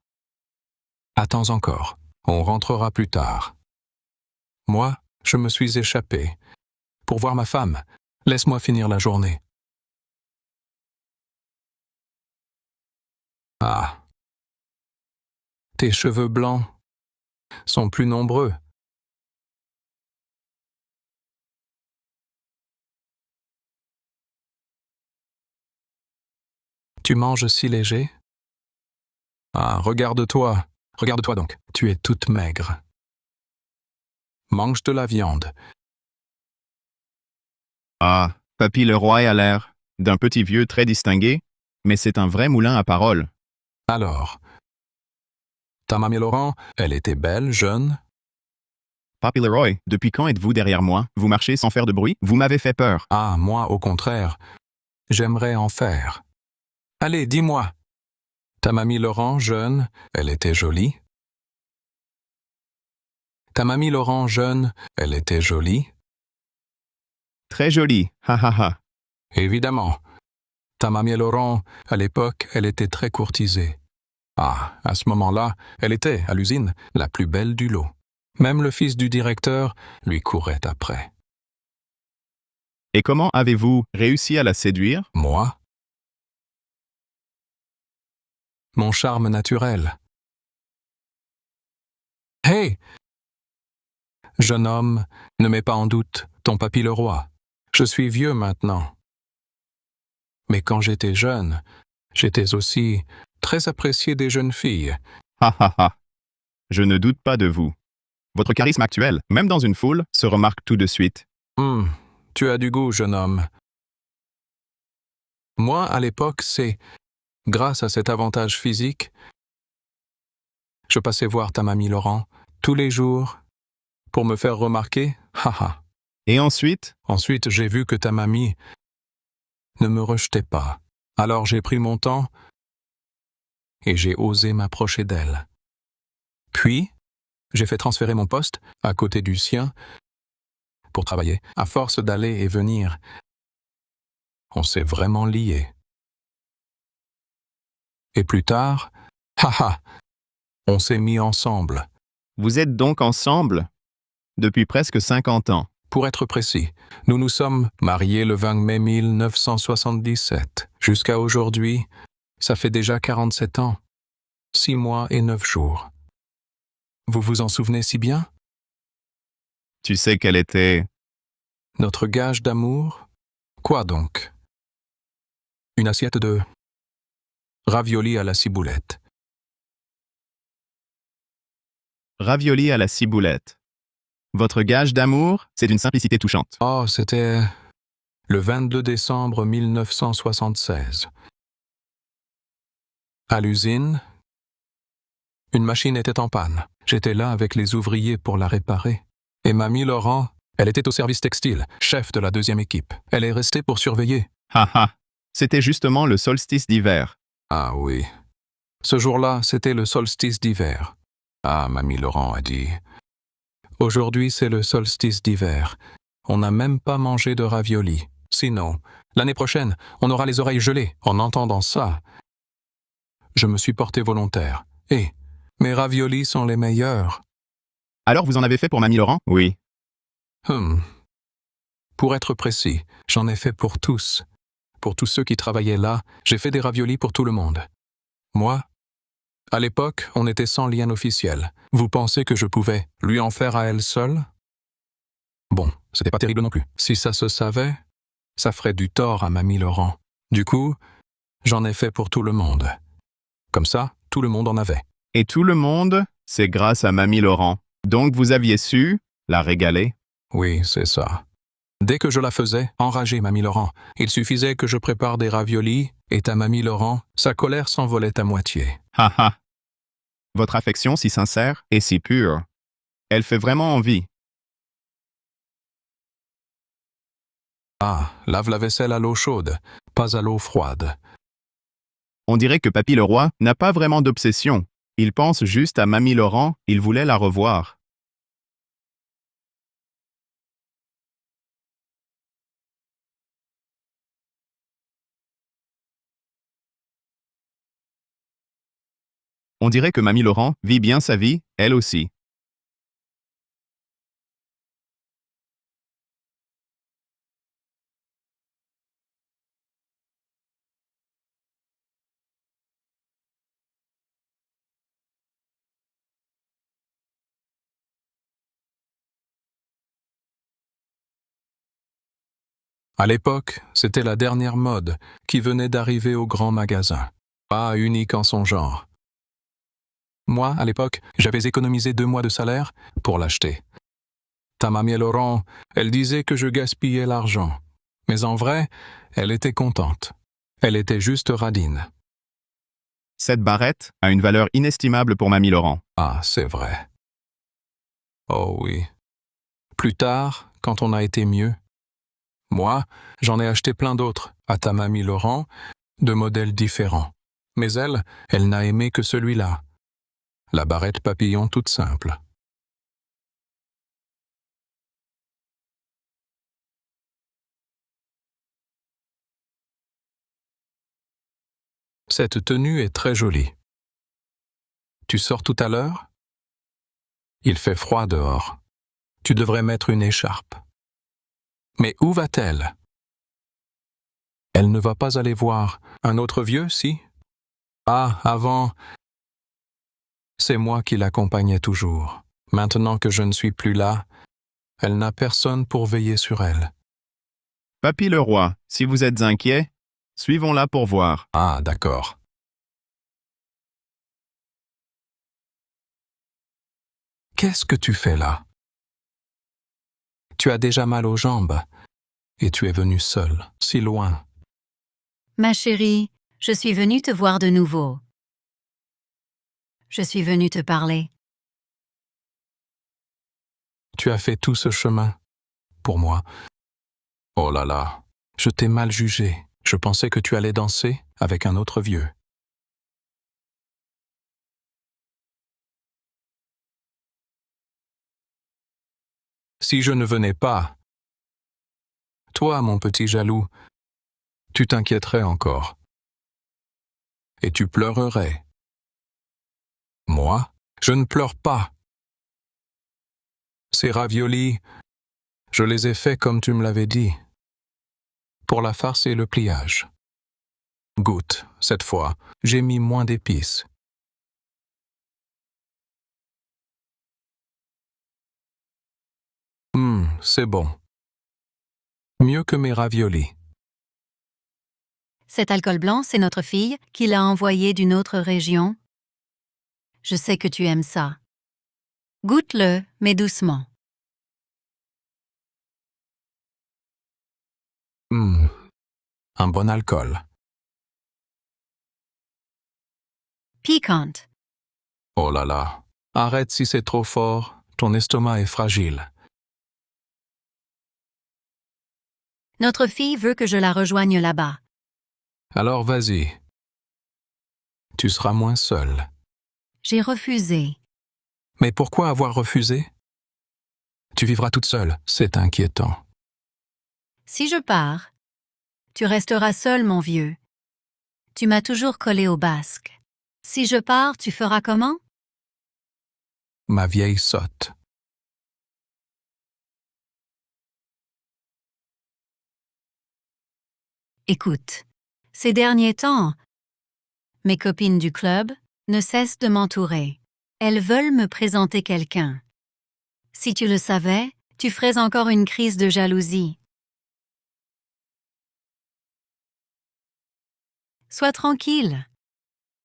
F: Attends encore. On rentrera plus tard. Moi, je me suis échappé. Pour voir ma femme, laisse-moi finir la journée. Ah. Tes cheveux blancs sont plus nombreux. Tu manges si léger? Ah, regarde-toi. Regarde-toi donc. Tu es toute maigre. Mange de la viande.
A: Ah, Papy Leroy a l'air d'un petit vieux très distingué, mais c'est un vrai moulin à paroles.
F: Alors, ta mamie Laurent, elle était belle, jeune?
A: Papy Leroy, depuis quand êtes-vous derrière moi? Vous marchez sans faire de bruit? Vous m'avez fait peur.
F: Ah, moi, au contraire. J'aimerais en faire. Allez, dis-moi. Ta mamie Laurent, jeune, elle était jolie? Ta mamie Laurent, jeune, elle était jolie?
A: Très jolie, ha ha ha.
F: Évidemment. Ta mamie Laurent, à l'époque, elle était très courtisée. Ah, à ce moment-là, elle était, à l'usine, la plus belle du lot. Même le fils du directeur lui courait après.
A: Et comment avez-vous réussi à la séduire?
F: Moi? Mon charme naturel. Hé! Jeune homme, ne mets pas en doute ton papy Leroy. Je suis vieux maintenant. Mais quand j'étais jeune, j'étais aussi très apprécié des jeunes filles.
A: Ha ha ha. Je ne doute pas de vous. Votre charisme actuel, même dans une foule, se remarque tout de suite.
F: Tu as du goût, jeune homme. Moi, à l'époque, c'est, grâce à cet avantage physique, je passais voir ta mamie Laurent tous les jours pour me faire remarquer. Haha.
A: Et ensuite?
F: Ensuite, j'ai vu que ta mamie ne me rejetait pas. Alors j'ai pris mon temps et j'ai osé m'approcher d'elle. Puis, j'ai fait transférer mon poste à côté du sien pour travailler. À force d'aller et venir, on s'est vraiment liés. Et plus tard, haha, on s'est mis ensemble.
A: Vous êtes donc ensemble depuis presque 50 ans.
F: Pour être précis, nous nous sommes mariés le 20 mai 1977. Jusqu'à aujourd'hui, ça fait déjà 47 ans, 6 mois et 9 jours. Vous vous en souvenez si bien?
A: Tu sais quel était
F: notre gage d'amour? Quoi donc? Une assiette de raviolis à la ciboulette.
A: Raviolis à la ciboulette. Votre gage d'amour, c'est d'une simplicité touchante.
F: Oh, c'était le 22 décembre 1976. À l'usine, une machine était en panne. J'étais là avec les ouvriers pour la réparer. Et mamie Laurent, elle était au service textile, chef de la deuxième équipe. Elle est restée pour surveiller.
A: Ha ha. C'était justement le solstice d'hiver.
F: Ah oui. Ce jour-là, c'était le solstice d'hiver. Ah, mamie Laurent a dit. Aujourd'hui, c'est le solstice d'hiver. On n'a même pas mangé de raviolis. Sinon, l'année prochaine, on aura les oreilles gelées. En entendant ça, je me suis porté volontaire. Et mes raviolis sont les meilleurs.
A: Alors vous en avez fait pour Mamie Laurent? Oui.
F: Pour être précis, j'en ai fait pour tous. Pour tous ceux qui travaillaient là, j'ai fait des raviolis pour tout le monde. Moi, à l'époque, on était sans lien officiel. Vous pensez que je pouvais lui en faire à elle seule? Bon, c'était pas terrible non plus. Si ça se savait, ça ferait du tort à Mamie Laurent. Du coup, j'en ai fait pour tout le monde. Comme ça, tout le monde en avait.
A: Et tout le monde, c'est grâce à Mamie Laurent. Donc vous aviez su la régaler?
F: Oui, c'est ça. Dès que je la faisais, enrager Mamie Laurent, il suffisait que je prépare des raviolis, et ta Mamie Laurent, sa colère s'envolait à moitié.
A: Ha ha. Votre affection si sincère et si pure. Elle fait vraiment envie.
F: Ah, lave la vaisselle à l'eau chaude, pas à l'eau froide.
A: On dirait que Papy Leroy n'a pas vraiment d'obsession. Il pense juste à Mamie Laurent, il voulait la revoir. On dirait que Mamie Laurent vit bien sa vie, elle aussi.
F: À l'époque, c'était la dernière mode qui venait d'arriver au grand magasin, pas unique en son genre. Moi, à l'époque, j'avais économisé 2 mois de salaire pour l'acheter. Ta mamie Laurent, elle disait que je gaspillais l'argent. Mais en vrai, elle était contente. Elle était juste radine.
A: Cette barrette a une valeur inestimable pour Mamie Laurent.
F: Ah, c'est vrai. Oh oui. Plus tard, quand on a été mieux, moi, j'en ai acheté plein d'autres, à ta mamie Laurent, de modèles différents. Mais elle n'a aimé que celui-là. La barrette papillon toute simple. Cette tenue est très jolie. Tu sors tout à l'heure? Il fait froid dehors. Tu devrais mettre une écharpe. Mais où va-t-elle? Elle ne va pas aller voir un autre vieux, si? Ah, avant, c'est moi qui l'accompagnais toujours. Maintenant que je ne suis plus là, elle n'a personne pour veiller sur elle.
A: Papy le roi, si vous êtes inquiet, suivons-la pour voir.
F: Ah, d'accord. Qu'est-ce que tu fais là? Tu as déjà mal aux jambes, et tu es venue seule, si loin.
N: Ma chérie, je suis venue te voir de nouveau. Je suis venue te parler.
F: Tu as fait tout ce chemin pour moi. Oh là là, je t'ai mal jugé. Je pensais que tu allais danser avec un autre vieux. Si je ne venais pas, toi, mon petit jaloux, tu t'inquiéterais encore. Et tu pleurerais. Moi, je ne pleure pas. Ces raviolis, je les ai faits comme tu me l'avais dit, pour la farce et le pliage. Goûte, cette fois, j'ai mis moins d'épices. C'est bon. Mieux que mes raviolis.
N: Cet alcool blanc, c'est notre fille qui l'a envoyé d'une autre région. Je sais que tu aimes ça. Goûte-le, mais doucement.
F: Un bon alcool.
N: Piquant.
F: Oh là là, arrête si c'est trop fort, ton estomac est fragile.
N: Notre fille veut que je la rejoigne là-bas.
F: Alors vas-y. Tu seras moins seule.
N: J'ai refusé.
F: Mais pourquoi avoir refusé? Tu vivras toute seule, c'est inquiétant.
N: Si je pars, tu resteras seul, mon vieux. Tu m'as toujours collé au basque. Si je pars, tu feras comment?
F: Ma vieille sotte.
N: Écoute, ces derniers temps, mes copines du club ne cessent de m'entourer. Elles veulent me présenter quelqu'un. Si tu le savais, tu ferais encore une crise de jalousie. Sois tranquille.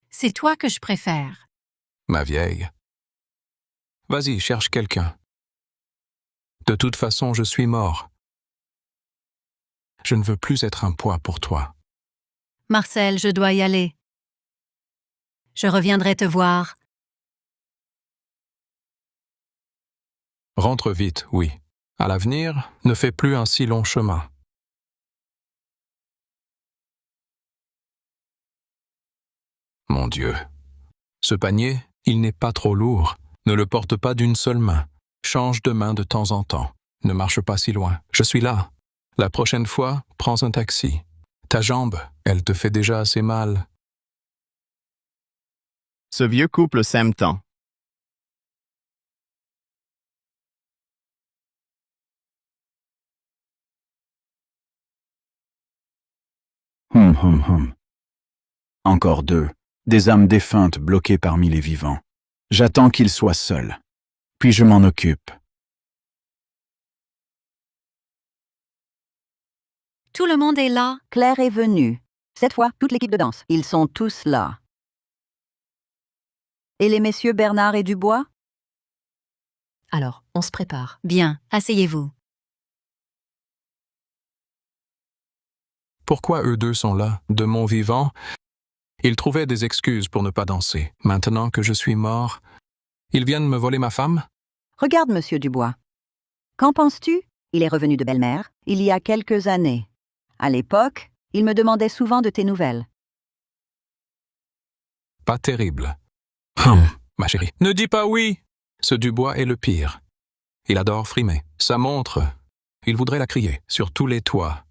N: C'est toi que je préfère.
F: Ma vieille. Vas-y, cherche quelqu'un. De toute façon, je suis mort. Je ne veux plus être un poids pour toi.
N: Marcel, je dois y aller. Je reviendrai te voir.
F: Rentre vite, oui. À l'avenir, ne fais plus un si long chemin. Mon Dieu. Ce panier, il n'est pas trop lourd. Ne le porte pas d'une seule main. Change de main de temps en temps. Ne marche pas si loin. Je suis là. La prochaine fois, prends un taxi. Ta jambe, elle te fait déjà assez mal.
A: Ce vieux couple s'aime tant.
G: Encore deux, des âmes défuntes bloquées parmi les vivants. J'attends qu'ils soient seuls. Puis je m'en occupe.
N: Tout le monde est là.
M: Claire est venue. Cette fois, toute l'équipe de danse. Ils sont tous là. Et les messieurs Bernard et Dubois?
K: Alors, on se prépare.
N: Bien, asseyez-vous.
F: Pourquoi eux deux sont là, de mon vivant? Ils trouvaient des excuses pour ne pas danser. Maintenant que je suis mort, ils viennent me voler ma femme?
M: Regarde, monsieur Dubois. Qu'en penses-tu? Il est revenu de belle-mère, il y a quelques années. À l'époque, il me demandait souvent de tes nouvelles.
F: Pas terrible. Ma chérie, ne dis pas oui! Ce Dubois est le pire. Il adore frimer. Sa montre, il voudrait la crier sur tous les toits.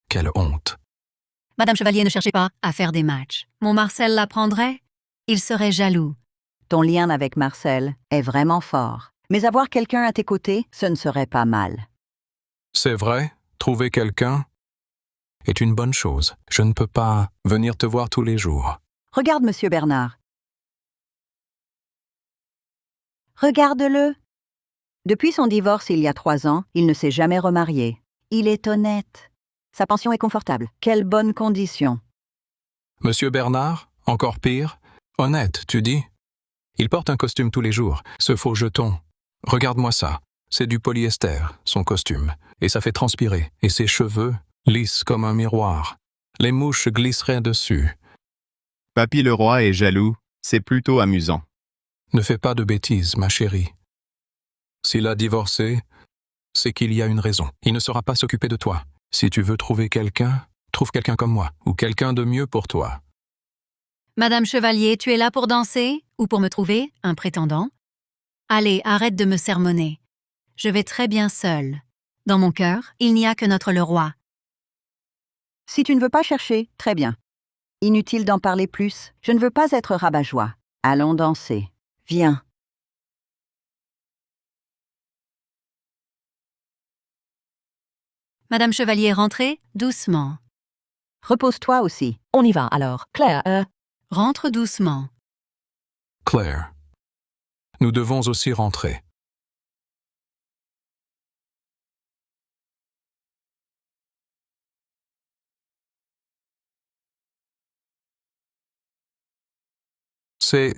F: Quelle honte.
N: Madame Chevalier, ne cherchez pas à faire des matchs. Mon Marcel l'apprendrait, il serait jaloux.
M: Ton lien avec Marcel est vraiment fort. Mais avoir quelqu'un à tes côtés, ce ne serait pas mal.
F: C'est vrai, trouver quelqu'un est une bonne chose. Je ne peux pas venir te voir tous les jours.
M: Regarde, monsieur Bernard. Regarde-le. Depuis son divorce il y a 3 ans, il ne s'est jamais remarié. Il est honnête. Sa pension est confortable. Quelle bonne condition.
F: Monsieur Bernard, encore pire. Honnête, tu dis? Il porte un costume tous les jours, ce faux jeton. Regarde-moi ça. C'est du polyester, son costume. Et ça fait transpirer. Et ses cheveux, lisses comme un miroir. Les mouches glisseraient dessus.
A: Papy le roi est jaloux. C'est plutôt amusant.
F: Ne fais pas de bêtises, ma chérie. S'il a divorcé, c'est qu'il y a une raison. Il ne saura pas s'occuper de toi. Si tu veux trouver quelqu'un, trouve quelqu'un comme moi, ou quelqu'un de mieux pour toi.
N: Madame Chevalier, tu es là pour danser ou pour me trouver un prétendant? Allez, arrête de me sermonner. Je vais très bien seule. Dans mon cœur, il n'y a que notre le roi.
M: Si tu ne veux pas chercher, très bien. Inutile d'en parler plus. Je ne veux pas être rabat-joie. Allons danser. Viens.
N: Madame Chevalier, rentrez doucement.
M: Repose-toi aussi.
K: On y va alors. Claire,
N: Rentre doucement.
F: Claire, nous devons aussi rentrer. C'est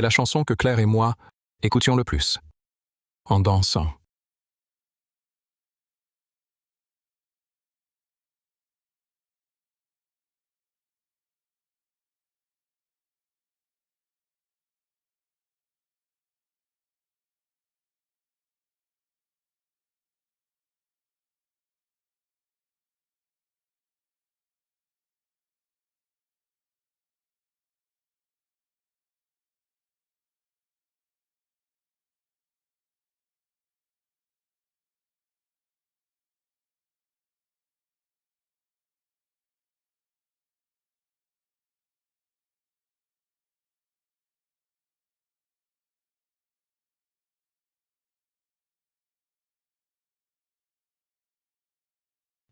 F: la chanson que Claire et moi écoutions le plus, en dansant.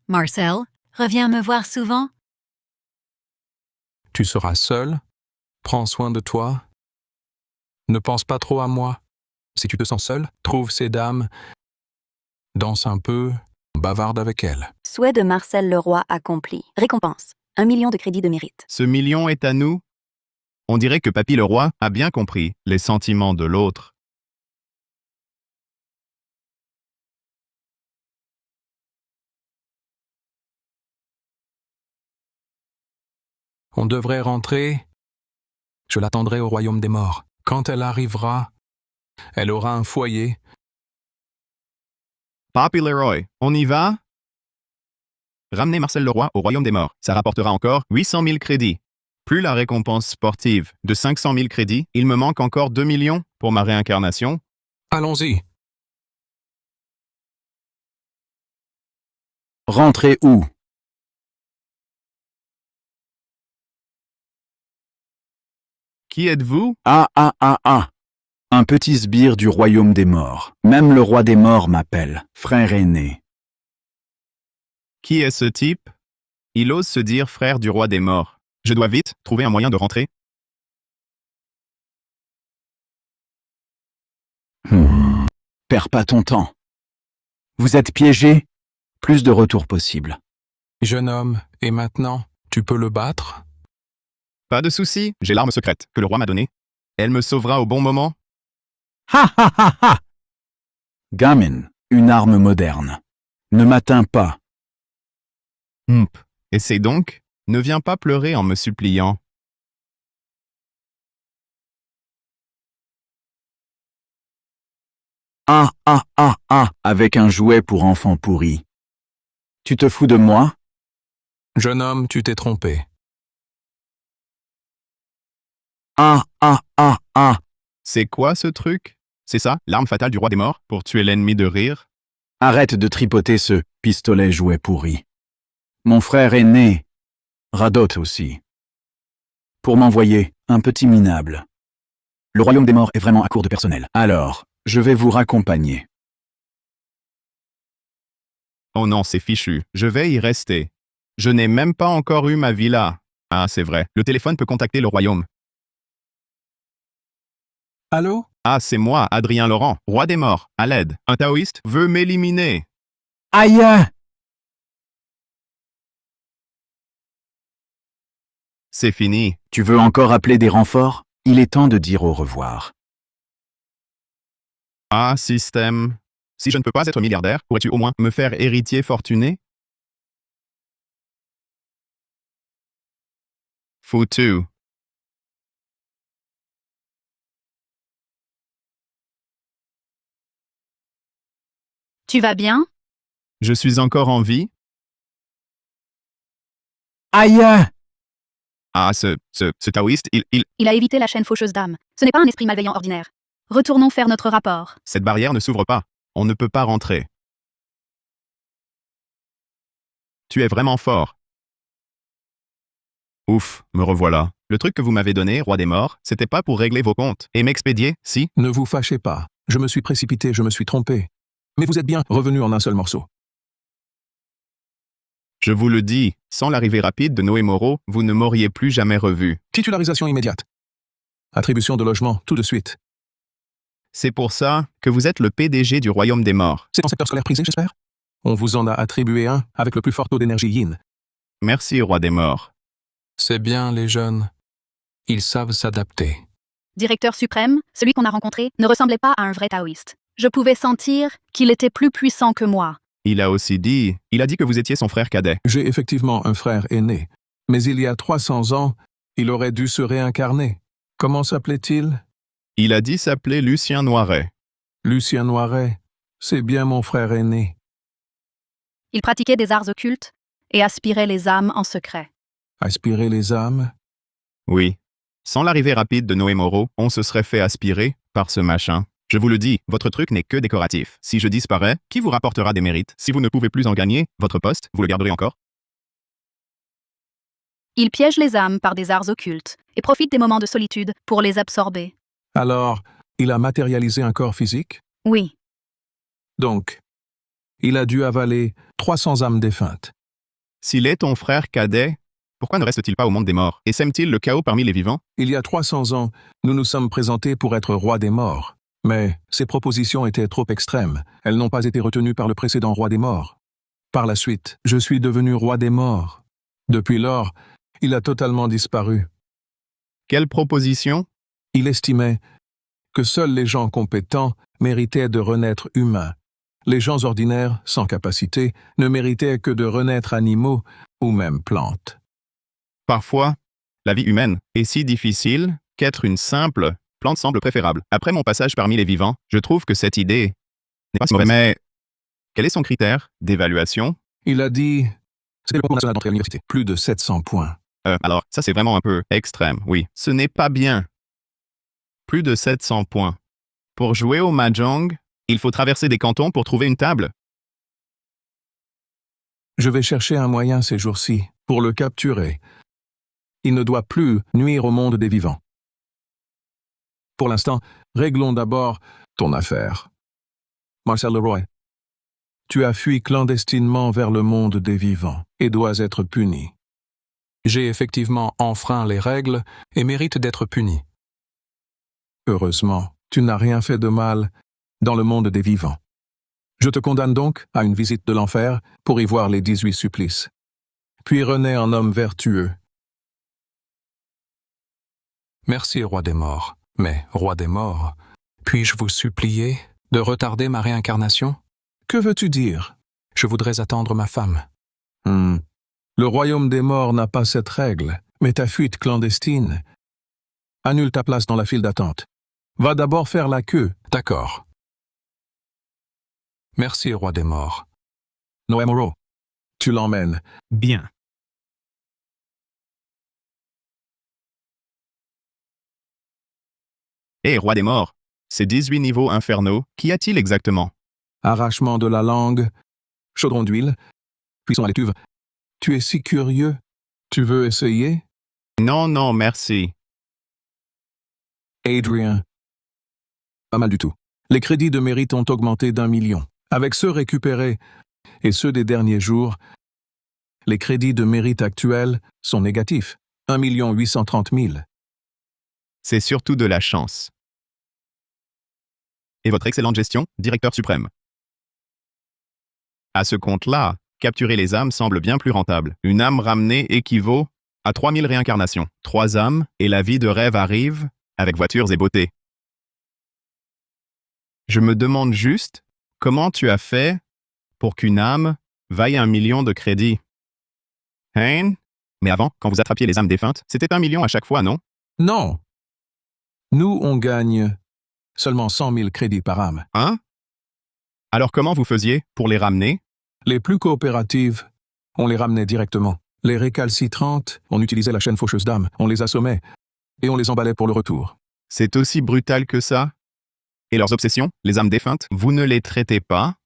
N: Marcel, reviens me voir souvent.
F: Tu seras seul, prends soin de toi. Ne pense pas trop à moi. Si tu te sens seul, trouve ces dames, danse un peu, bavarde avec elles.
D: Souhait de Marcel Leroy accompli. Récompense. 1 million de crédits de mérite.
A: Ce million est à nous? On dirait que Papy le roi a bien compris les sentiments de l'autre.
F: On devrait rentrer. Je l'attendrai au royaume des morts. Quand elle arrivera, elle aura un foyer.
A: Papy Leroy, on y va? Ramenez Marcel Leroy au royaume des morts. Ça rapportera encore 800 000 crédits. Plus la récompense sportive de 500 000 crédits, il me manque encore 2 millions pour ma réincarnation.
F: Allons-y.
G: Rentrez où?
A: Qui êtes-vous?
G: Un petit sbire du royaume des morts. Même le roi des morts m'appelle, frère aîné.
A: Qui est ce type? Il ose se dire frère du roi des morts. Je dois vite trouver un moyen de rentrer.
G: Perds pas ton temps. Vous êtes piégé? Plus de retour possible.
F: Jeune homme, et maintenant, tu peux le battre?
A: Pas de souci, j'ai l'arme secrète que le roi m'a donnée. Elle me sauvera au bon moment.
G: Gamin, une arme moderne. Ne m'atteins pas.
A: Essaie donc. Ne viens pas pleurer en me suppliant.
G: Avec un jouet pour enfants pourris. Tu te fous de moi?
F: Jeune homme, tu t'es trompé.
A: C'est quoi ce truc? C'est ça, l'arme fatale du roi des morts, pour tuer l'ennemi de rire?
G: Arrête de tripoter ce pistolet jouet pourri. Mon frère aîné radote aussi. Pour m'envoyer un petit minable. Le royaume des morts est vraiment à court de personnel. Alors, je vais vous raccompagner.
A: Oh non, c'est fichu. Je vais y rester. Je n'ai même pas encore eu ma villa. Ah, c'est vrai. Le téléphone peut contacter le royaume.
F: Allô?
A: Ah, c'est moi, Adrien Laurent, roi des morts. À l'aide. Un taoïste veut m'éliminer.
G: Aïe!
A: C'est fini.
G: Tu veux encore appeler des renforts? Il est temps de dire au revoir.
A: Ah, système. Si je ne peux pas être milliardaire, pourrais-tu au moins me faire héritier fortuné? Foutu.
B: Tu vas bien?
A: Je suis encore en vie?
G: Aïe!
A: Ah, ce taoïste,
B: Il a évité la chaîne faucheuse d'âme. Ce n'est pas un esprit malveillant ordinaire. Retournons faire notre rapport.
A: Cette barrière ne s'ouvre pas. On ne peut pas rentrer. Tu es vraiment fort. Ouf, me revoilà. Le truc que vous m'avez donné, roi des morts, c'était pas pour régler vos comptes et m'expédier, si?
F: Ne vous fâchez pas. Je me suis précipité, je me suis trompé. Mais vous êtes bien revenu en un seul morceau.
A: Je vous le dis, sans l'arrivée rapide de Noé Moreau, vous ne m'auriez plus jamais revu.
F: Titularisation immédiate. Attribution de logement, tout de suite.
A: C'est pour ça que vous êtes le PDG du royaume des morts.
F: C'est en secteur scolaire prisé, j'espère? On vous en a attribué un avec le plus fort taux d'énergie yin.
A: Merci, roi des morts.
F: C'est bien, les jeunes. Ils savent s'adapter.
B: Directeur suprême, celui qu'on a rencontré, ne ressemblait pas à un vrai taoïste. Je pouvais sentir qu'il était plus puissant que moi.
A: Il a dit que vous étiez son frère cadet.
F: J'ai effectivement un frère aîné. Mais il y a 300 ans, il aurait dû se réincarner. Comment s'appelait-il?
A: Il a dit s'appeler Lucien Noiret.
F: Lucien Noiret, c'est bien mon frère aîné.
B: Il pratiquait des arts occultes et aspirait les âmes en secret.
F: Aspirer les âmes?
A: Oui. Sans l'arrivée rapide de Noé Moreau, on se serait fait aspirer par ce machin. Je vous le dis, votre truc n'est que décoratif. Si je disparais, qui vous rapportera des mérites? Si vous ne pouvez plus en gagner, votre poste, vous le garderez encore?
B: Il piège les âmes par des arts occultes et profite des moments de solitude pour les absorber.
F: Alors, il a matérialisé un corps physique?
B: Oui.
F: Donc, il a dû avaler 300 âmes défuntes.
A: S'il est ton frère cadet, pourquoi ne reste-t-il pas au monde des morts et sème-t-il le chaos parmi les vivants?
F: Il y a 300 ans, nous nous sommes présentés pour être roi des morts. Mais ces propositions étaient trop extrêmes. Elles n'ont pas été retenues par le précédent roi des morts. Par la suite, je suis devenu roi des morts. Depuis lors, il a totalement disparu.
A: Quelle proposition?
F: Il estimait que seuls les gens compétents méritaient de renaître humains. Les gens ordinaires, sans capacité, ne méritaient que de renaître animaux ou même plantes.
A: Parfois, la vie humaine est si difficile qu'être une simple plante semble préférable. Après mon passage parmi les vivants, je trouve que cette idée n'est pas si mauvaise. Mais quel est son critère d'évaluation?
F: Il a dit... C'est le concours national d'entrée à l'université. Plus de 700 points.
A: Alors, ça c'est vraiment un peu extrême, oui. Ce n'est pas bien. Plus de 700 points. Pour jouer au Mahjong, il faut traverser des cantons pour trouver une table.
F: Je vais chercher un moyen ces jours-ci pour le capturer. Il ne doit plus nuire au monde des vivants. Pour l'instant, réglons d'abord ton affaire. Marcel Leroy, tu as fui clandestinement vers le monde des vivants et dois être puni.
O: J'ai effectivement enfreint les règles et mérite d'être puni.
F: Heureusement, tu n'as rien fait de mal dans le monde des vivants. Je te condamne donc à une visite de l'enfer pour y voir les 18 supplices. Puis renais en homme vertueux.
O: Merci, roi des morts. Mais, roi des morts, puis-je vous supplier de retarder ma réincarnation?
F: Que veux-tu dire?
O: Je voudrais attendre ma femme.
F: Le royaume des morts n'a pas cette règle, mais ta fuite clandestine. Annule ta place dans la file d'attente. Va d'abord faire la queue.
O: D'accord. Merci, roi des morts.
F: Noémoro, tu l'emmènes.
C: Bien.
A: Hé, roi des morts, ces 18 niveaux infernaux, qu'y a-t-il exactement?
F: Arrachement de la langue, chaudron d'huile, cuisson à l'étuve. Tu es si curieux. Tu veux essayer?
A: Non, non, merci.
F: Adrien. Pas mal du tout. Les crédits de mérite ont augmenté d'1 million. Avec ceux récupérés et ceux des derniers jours, les crédits de mérite actuels sont négatifs. 1 830 000.
A: C'est surtout de la chance. Et votre excellente gestion, directeur suprême. À ce compte-là, capturer les âmes semble bien plus rentable. Une âme ramenée équivaut à 3000 réincarnations. 3 âmes, et la vie de rêve arrive, avec voitures et beauté. Je me demande juste, comment tu as fait pour qu'une âme vaille 1 million de crédits? Hein? Mais avant, quand vous attrapiez les âmes défuntes, c'était 1 million à chaque fois, non?
F: Non. Nous, on gagne seulement 100 000 crédits par âme.
A: Hein? Alors comment vous faisiez pour les ramener?
F: Les plus coopératives, on les ramenait directement. Les récalcitrantes, on utilisait la chaîne faucheuse d'âmes, on les assommait et on les emballait pour le retour.
A: C'est aussi brutal que ça? Et leurs obsessions, les âmes défuntes, vous ne les traitez pas?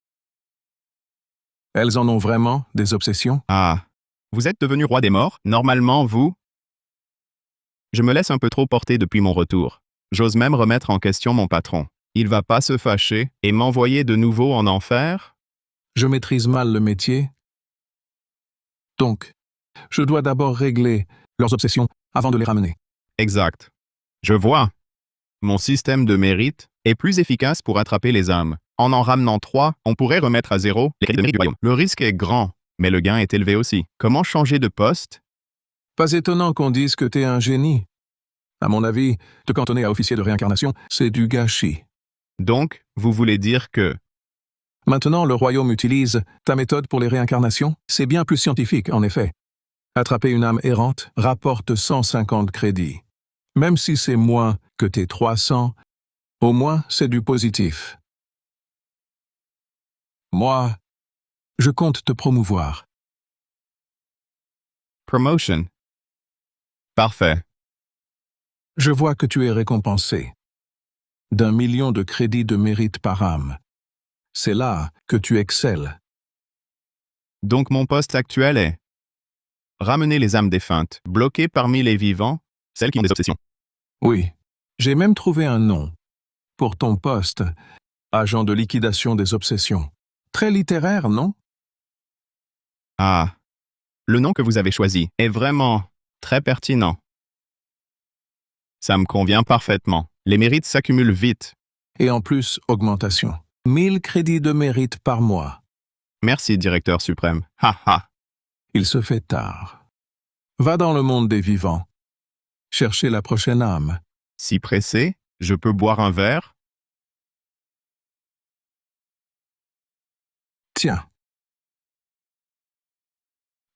F: Elles en ont vraiment, des obsessions?
A: Ah, vous êtes devenu roi des morts? Normalement, vous... Je me laisse un peu trop porter depuis mon retour. J'ose même remettre en question mon patron. Il va pas se fâcher et m'envoyer de nouveau en enfer?
F: Je maîtrise mal le métier. Donc, je dois d'abord régler leurs obsessions avant de les ramener.
A: Exact. Je vois. Mon système de mérite est plus efficace pour attraper les âmes. En ramenant 3, on pourrait remettre à 0 les crédits de mérite du royaume. Le risque est grand, mais le gain est élevé aussi. Comment changer de poste?
F: Pas étonnant qu'on dise que t'es un génie. À mon avis, te cantonner à officier de réincarnation, c'est du gâchis.
A: Donc, vous voulez dire que...
F: Maintenant, le royaume utilise ta méthode pour les réincarnations? C'est bien plus scientifique, en effet. Attraper une âme errante rapporte 150 crédits. Même si c'est moins que tes 300, au moins c'est du positif. Moi, je compte te promouvoir.
A: Promotion. Parfait.
F: Je vois que tu es récompensé d'1 million de crédits de mérite par âme. C'est là que tu excelles.
A: Donc mon poste actuel est ramener les âmes défuntes, bloquées parmi les vivants, celles qui ont des obsessions.
F: Oui, j'ai même trouvé un nom pour ton poste, agent de liquidation des obsessions. Très littéraire, non?
A: Ah, le nom que vous avez choisi est vraiment très pertinent. Ça me convient parfaitement. Les mérites s'accumulent vite.
F: Et en plus, augmentation. 1000 crédits de mérite par mois.
A: Merci, directeur suprême. Ha ha.
F: Il se fait tard. Va dans le monde des vivants. Chercher la prochaine âme.
A: Si pressé, je peux boire un verre?
F: Tiens.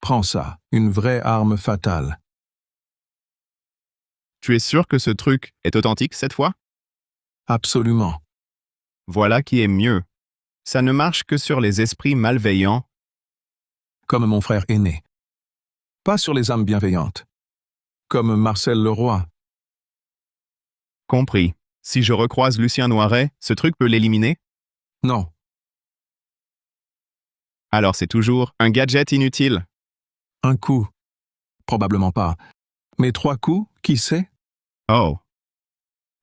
F: Prends ça, une vraie arme fatale.
A: Tu es sûr que ce truc est authentique cette fois?
F: Absolument.
A: Voilà qui est mieux. Ça ne marche que sur les esprits malveillants.
F: Comme mon frère aîné. Pas sur les âmes bienveillantes. Comme Marcel Leroy.
A: Compris. Si je recroise Lucien Noiret, ce truc peut l'éliminer?
F: Non.
A: Alors c'est toujours un gadget inutile.
F: Un coup. Probablement pas. Mais 3 coups, qui sait?
A: Oh.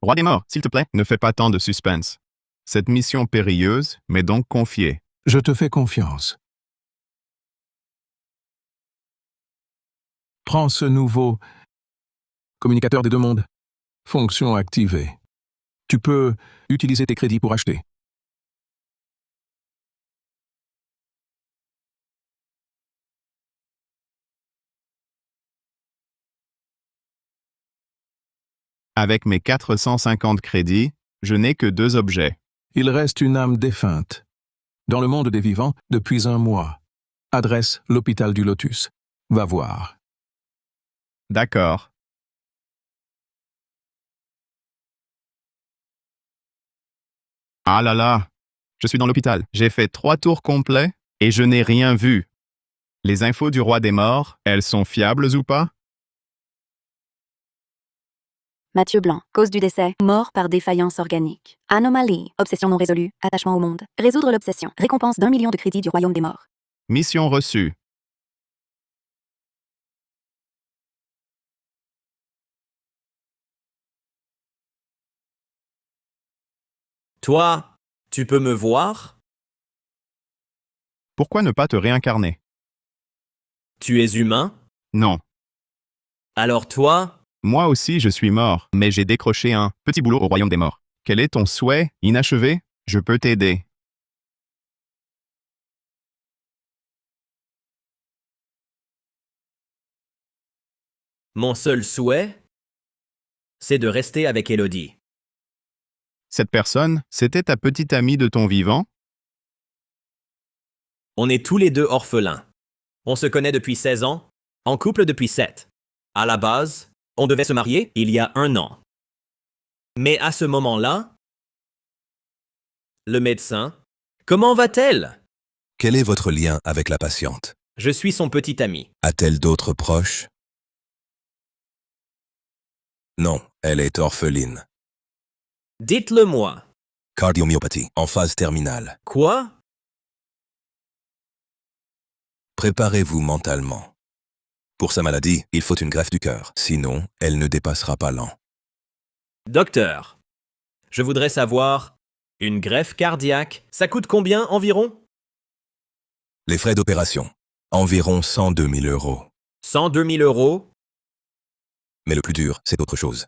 A: Roi des morts, s'il te plaît, ne fais pas tant de suspense. Cette mission périlleuse m'est donc confiée.
F: Je te fais confiance. Prends ce nouveau communicateur des deux mondes. Fonction activée. Tu peux utiliser tes crédits pour acheter.
A: Avec mes 450 crédits, je n'ai que 2 objets.
F: Il reste une âme défunte. Dans le monde des vivants, depuis 1 mois. Adresse l'hôpital du Lotus. Va voir.
A: D'accord. Ah là là, je suis dans l'hôpital. J'ai fait 3 tours complets et je n'ai rien vu. Les infos du roi des morts, elles sont fiables ou pas?
D: Mathieu Blanc, cause du décès, mort par défaillance organique. Anomalie, obsession non résolue, attachement au monde. Résoudre l'obsession, récompense d'1 million de crédits du royaume des morts.
A: Mission reçue.
P: Toi, tu peux me voir?
A: Pourquoi ne pas te réincarner?
P: Tu es humain?
A: Non.
P: Alors toi?
A: Moi aussi je suis mort, mais j'ai décroché un petit boulot au royaume des morts. Quel est ton souhait, inachevé? Je peux t'aider.
P: Mon seul souhait, c'est de rester avec Elodie.
A: Cette personne, c'était ta petite amie de ton vivant?
P: On est tous les deux orphelins. On se connaît depuis 16 ans, en couple depuis 7. À la base, on devait se marier il y a 1 an. Mais à ce moment-là, le médecin, comment va-t-elle?
Q: Quel est votre lien avec la patiente?
P: Je suis son petit ami.
Q: A-t-elle d'autres proches? Non, elle est orpheline.
P: Dites-le moi.
Q: Cardiomyopathie, en phase terminale.
P: Quoi?
Q: Préparez-vous mentalement. Pour sa maladie, il faut une greffe du cœur, sinon elle ne dépassera pas l'an.
P: Docteur, je voudrais savoir, une greffe cardiaque, ça coûte combien environ?
Q: Les frais d'opération, environ 102 000 euros.
P: 102 000 euros?
Q: Mais le plus dur, c'est autre chose.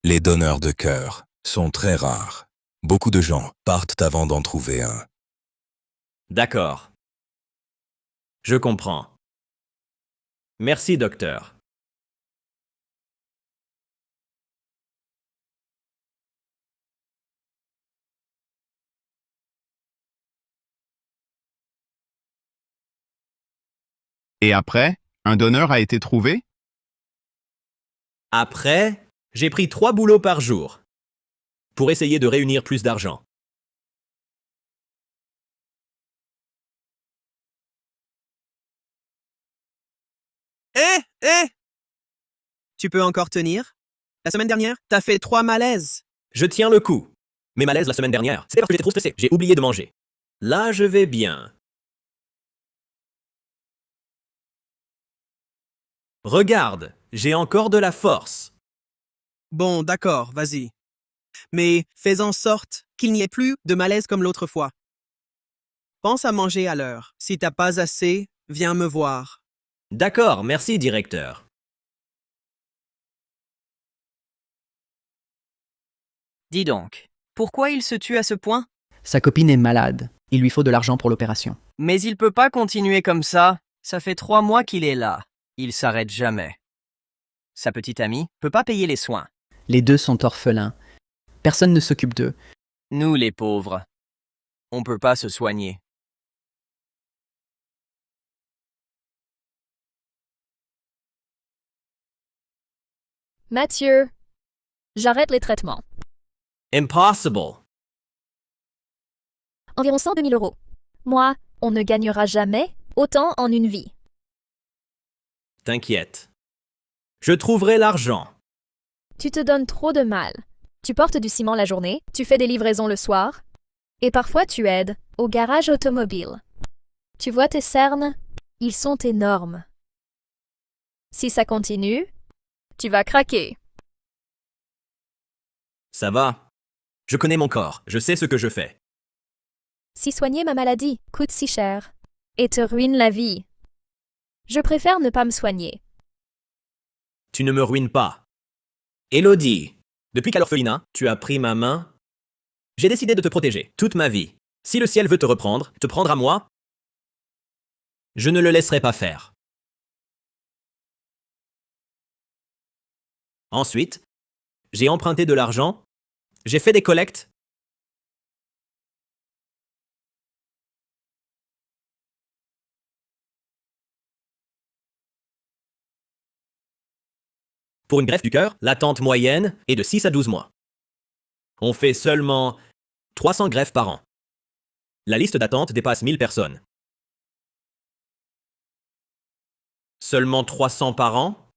Q: Les donneurs de cœur sont très rares. Beaucoup de gens partent avant d'en trouver un.
P: D'accord. Je comprends. Merci, docteur.
A: Et après, un donneur a été trouvé?
P: Après, j'ai pris 3 boulots par jour pour essayer de réunir plus d'argent.
R: Tu peux encore tenir? La semaine dernière, t'as fait 3 malaises.
P: Je tiens le coup. Mes malaises la semaine dernière, c'est parce que j'étais trop stressé. J'ai oublié de manger. Là, je vais bien. Regarde, j'ai encore de la force.
R: Bon, d'accord, vas-y. Mais fais en sorte qu'il n'y ait plus de malaise comme l'autre fois. Pense à manger à l'heure. Si t'as pas assez, viens me voir.
P: D'accord, merci, directeur.
S: Dis donc, pourquoi il se tue à ce point?
T: Sa copine est malade. Il lui faut de l'argent pour l'opération.
S: Mais il peut pas continuer comme ça. Ça fait 3 mois qu'il est là. Il s'arrête jamais. Sa petite amie peut pas payer les soins.
T: Les deux sont orphelins. Personne ne s'occupe d'eux.
S: Nous, les pauvres, on peut pas se soigner.
I: Mathieu, j'arrête les traitements.
P: Impossible.
I: Environ 102 000 euros. Moi, on ne gagnera jamais autant en une vie.
P: T'inquiète. Je trouverai l'argent.
I: Tu te donnes trop de mal. Tu portes du ciment la journée, tu fais des livraisons le soir, et parfois tu aides au garage automobile. Tu vois tes cernes? Ils sont énormes. Si ça continue, tu vas craquer.
P: Ça va. Je connais mon corps, je sais ce que je fais.
I: Si soigner ma maladie coûte si cher et te ruine la vie, je préfère ne pas me soigner.
P: Tu ne me ruines pas. Élodie, depuis qu'à l'orphelinat, tu as pris ma main, j'ai décidé de te protéger toute ma vie. Si le ciel veut te prendre à moi, je ne le laisserai pas faire. Ensuite, j'ai emprunté de l'argent, j'ai fait des collectes. Pour une greffe du cœur, l'attente moyenne est de 6 à 12 mois. On fait seulement 300 greffes par an. La liste d'attente dépasse 1000 personnes. Seulement 300 par an?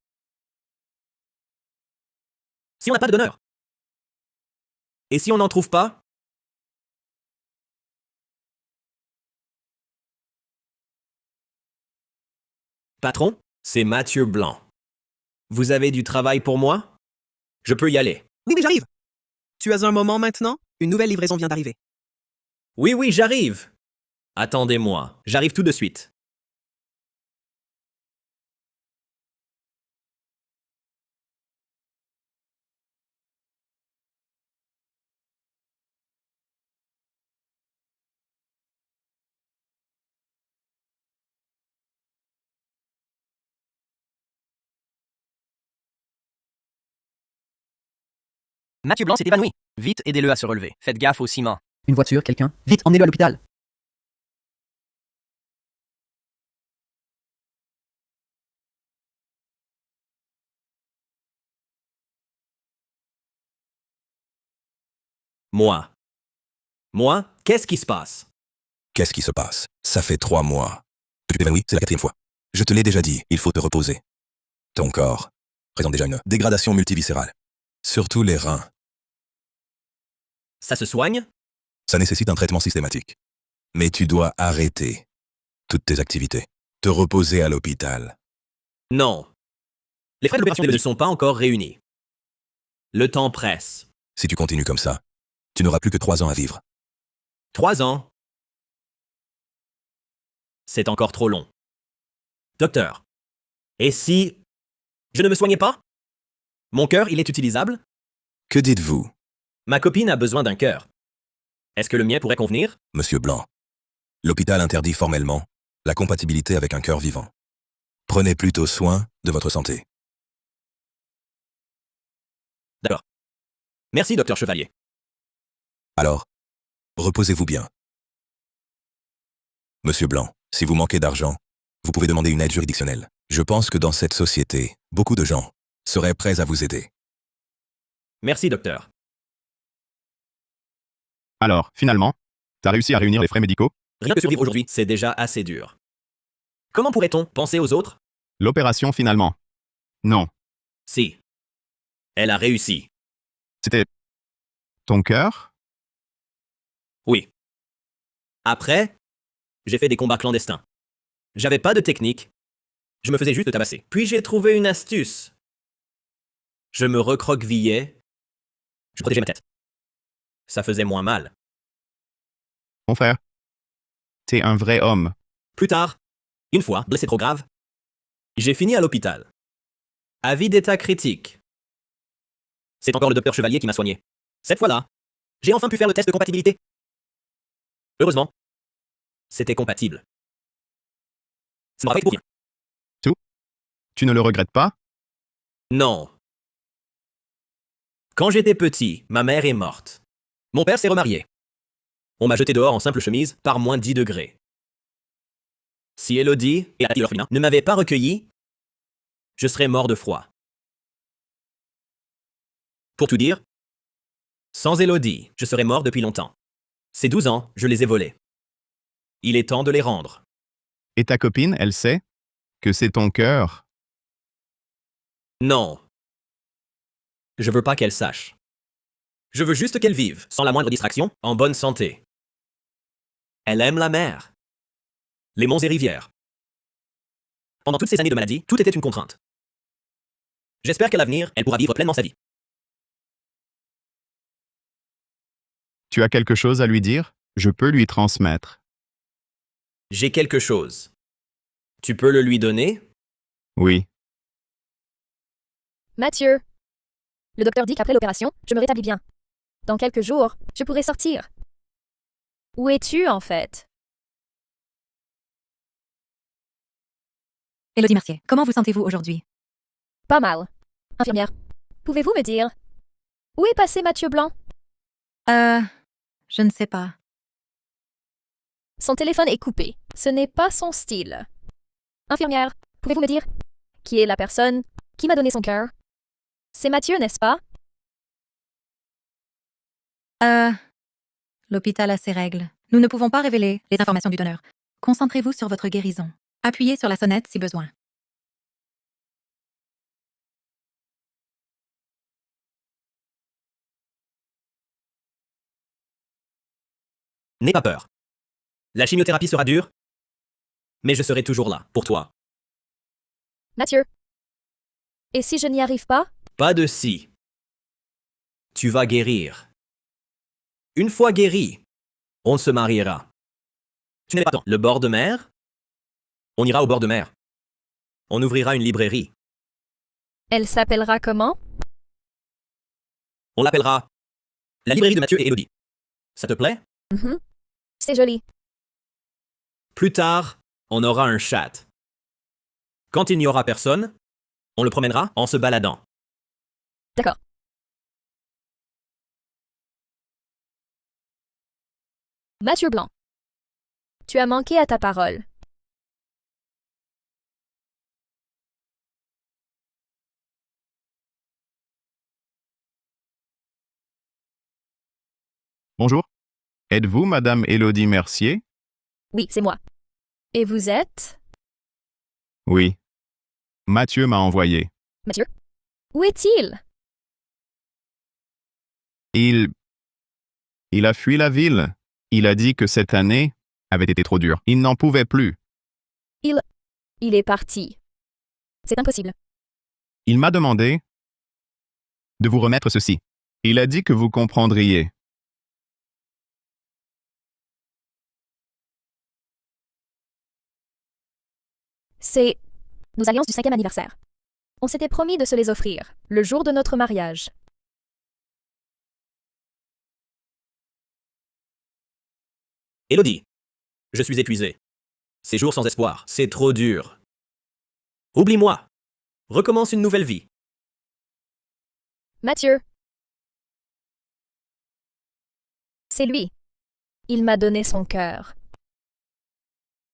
P: Si on n'a pas de donneur? Et si on n'en trouve pas? Patron, c'est Mathieu Blanc. Vous avez du travail pour moi? Je peux y aller.
R: Oui, mais j'arrive. Tu as un moment maintenant? Une nouvelle livraison vient d'arriver.
P: Oui, j'arrive. Attendez-moi, j'arrive tout de suite.
S: Mathieu Blanc s'est évanoui. Vite, aidez-le à se relever. Faites gaffe au ciment.
T: Une voiture, quelqu'un? Vite, emmenez-le à l'hôpital.
P: Moi, qu'est-ce qui se passe?
Q: Qu'est-ce qui se passe? Ça fait 3 mois. Tu t'évanouis, c'est la 4e fois. Je te l'ai déjà dit, il faut te reposer. Ton corps présente déjà une dégradation multiviscérale. Surtout les reins.
P: Ça se soigne?
Q: Ça nécessite un traitement systématique. Mais tu dois arrêter toutes tes activités. Te reposer à l'hôpital.
P: Non. Les frais d'opération ne sont pas encore réunis. Le temps presse.
Q: Si tu continues comme ça, tu n'auras plus que 3 ans à vivre.
P: 3 ans? C'est encore trop long. Docteur, et si je ne me soignais pas? Mon cœur, il est utilisable?
Q: Que dites-vous?
P: Ma copine a besoin d'un cœur. Est-ce que le mien pourrait convenir?
Q: Monsieur Blanc, l'hôpital interdit formellement la compatibilité avec un cœur vivant. Prenez plutôt soin de votre santé.
P: D'accord. Merci, docteur Chevalier.
Q: Alors, reposez-vous bien. Monsieur Blanc, si vous manquez d'argent, vous pouvez demander une aide juridictionnelle. Je pense que dans cette société, beaucoup de gens seraient prêts à vous aider.
P: Merci, docteur.
A: Alors, finalement, t'as réussi à réunir les frais médicaux?
P: Rien que survivre aujourd'hui, c'est déjà assez dur. Comment pourrait-on penser aux autres?
A: L'opération, finalement. Non.
P: Si. Elle a réussi.
A: C'était ton cœur?
P: Oui. Après, j'ai fait des combats clandestins. J'avais pas de technique. Je me faisais juste tabasser. Puis j'ai trouvé une astuce. Je me recroquevillais. Je protégeais ma tête. Ça faisait moins mal.
A: Mon frère, t'es un vrai homme.
P: Plus tard, une fois, blessé trop grave, j'ai fini à l'hôpital. Avis d'état critique. C'est encore le docteur Chevalier qui m'a soigné. Cette fois-là, j'ai enfin pu faire le test de compatibilité. Heureusement, c'était compatible. Ça m'aura pas été pour rien.
A: Tout? Tu ne le regrettes pas?
P: Non. Quand j'étais petit, ma mère est morte. Mon père s'est remarié. On m'a jeté dehors en simple chemise par moins 10 degrés. Si Élodie et l'orphelinat ne m'avaient pas recueilli, je serais mort de froid. Pour tout dire, sans Élodie, je serais mort depuis longtemps. Ces 12 ans, je les ai volés. Il est temps de les rendre.
A: Et ta copine, elle sait que c'est ton cœur?
P: Non. Je veux pas qu'elle sache. Je veux juste qu'elle vive, sans la moindre distraction, en bonne santé. Elle aime la mer. Les monts et rivières. Pendant toutes ces années de maladie, tout était une contrainte. J'espère qu'à l'avenir, elle pourra vivre pleinement sa vie.
A: Tu as quelque chose à lui dire? Je peux lui transmettre.
P: J'ai quelque chose. Tu peux le lui donner?
A: Oui.
I: Mathieu. Le docteur dit qu'après l'opération, je me rétablis bien. Dans quelques jours, je pourrai sortir. Où es-tu, en fait?
U: Élodie Mercier, comment vous sentez-vous aujourd'hui?
I: Pas mal. Infirmière, pouvez-vous me dire où est passé Mathieu Blanc?
U: Je ne sais pas.
I: Son téléphone est coupé. Ce n'est pas son style. Infirmière, pouvez-vous me dire qui est la personne qui m'a donné son cœur? C'est Mathieu, n'est-ce pas?
U: L'hôpital a ses règles. Nous ne pouvons pas révéler les informations du donneur. Concentrez-vous sur votre guérison. Appuyez sur la sonnette si besoin.
P: N'aie pas peur. La chimiothérapie sera dure, mais je serai toujours là, pour toi.
I: Mathieu. Et si je n'y arrive pas?
P: Pas de si. Tu vas guérir. Une fois guéri, on se mariera. Tu n'es pas dans le bord de mer? On ira au bord de mer. On ouvrira une librairie.
I: Elle s'appellera comment?
P: On l'appellera la librairie de Mathieu et Élodie. Ça te plaît?
I: C'est joli.
P: Plus tard, on aura un chat. Quand il n'y aura personne, on le promènera en se baladant.
I: D'accord. Mathieu Blanc. Tu as manqué à ta parole.
A: Bonjour. Êtes-vous Madame Élodie Mercier?
I: Oui, c'est moi. Et vous êtes?
A: Oui. Mathieu m'a envoyé.
I: Mathieu? Où est-il?
A: Il a fui la ville. Il a dit que cette année avait été trop dure. Il n'en pouvait plus.
I: Il est parti. C'est impossible.
A: Il m'a demandé de vous remettre ceci. Il a dit que vous comprendriez.
I: C'est nos alliances du 5e anniversaire. On s'était promis de se les offrir, le jour de notre mariage.
P: Élodie, je suis épuisé. Ces jours sans espoir, c'est trop dur. Oublie-moi. Recommence une nouvelle vie.
I: Mathieu. C'est lui. Il m'a donné son cœur.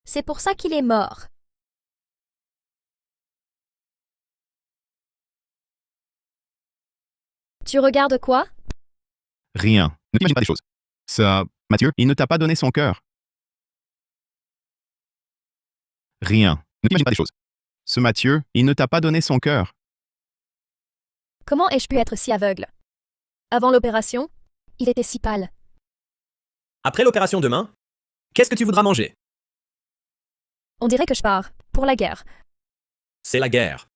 I: C'est pour ça qu'il est mort. Tu regardes quoi?
A: Rien. Ne t'imagine pas des choses. Ça, Mathieu, il ne t'a pas donné son cœur. Rien. Ne t'imagine pas des choses. Ce Mathieu, il ne t'a pas donné son cœur.
I: Comment ai-je pu être si aveugle? Avant l'opération, il était si pâle.
P: Après l'opération demain, qu'est-ce que tu voudras manger?
I: On dirait que je pars, pour la guerre.
P: C'est la guerre.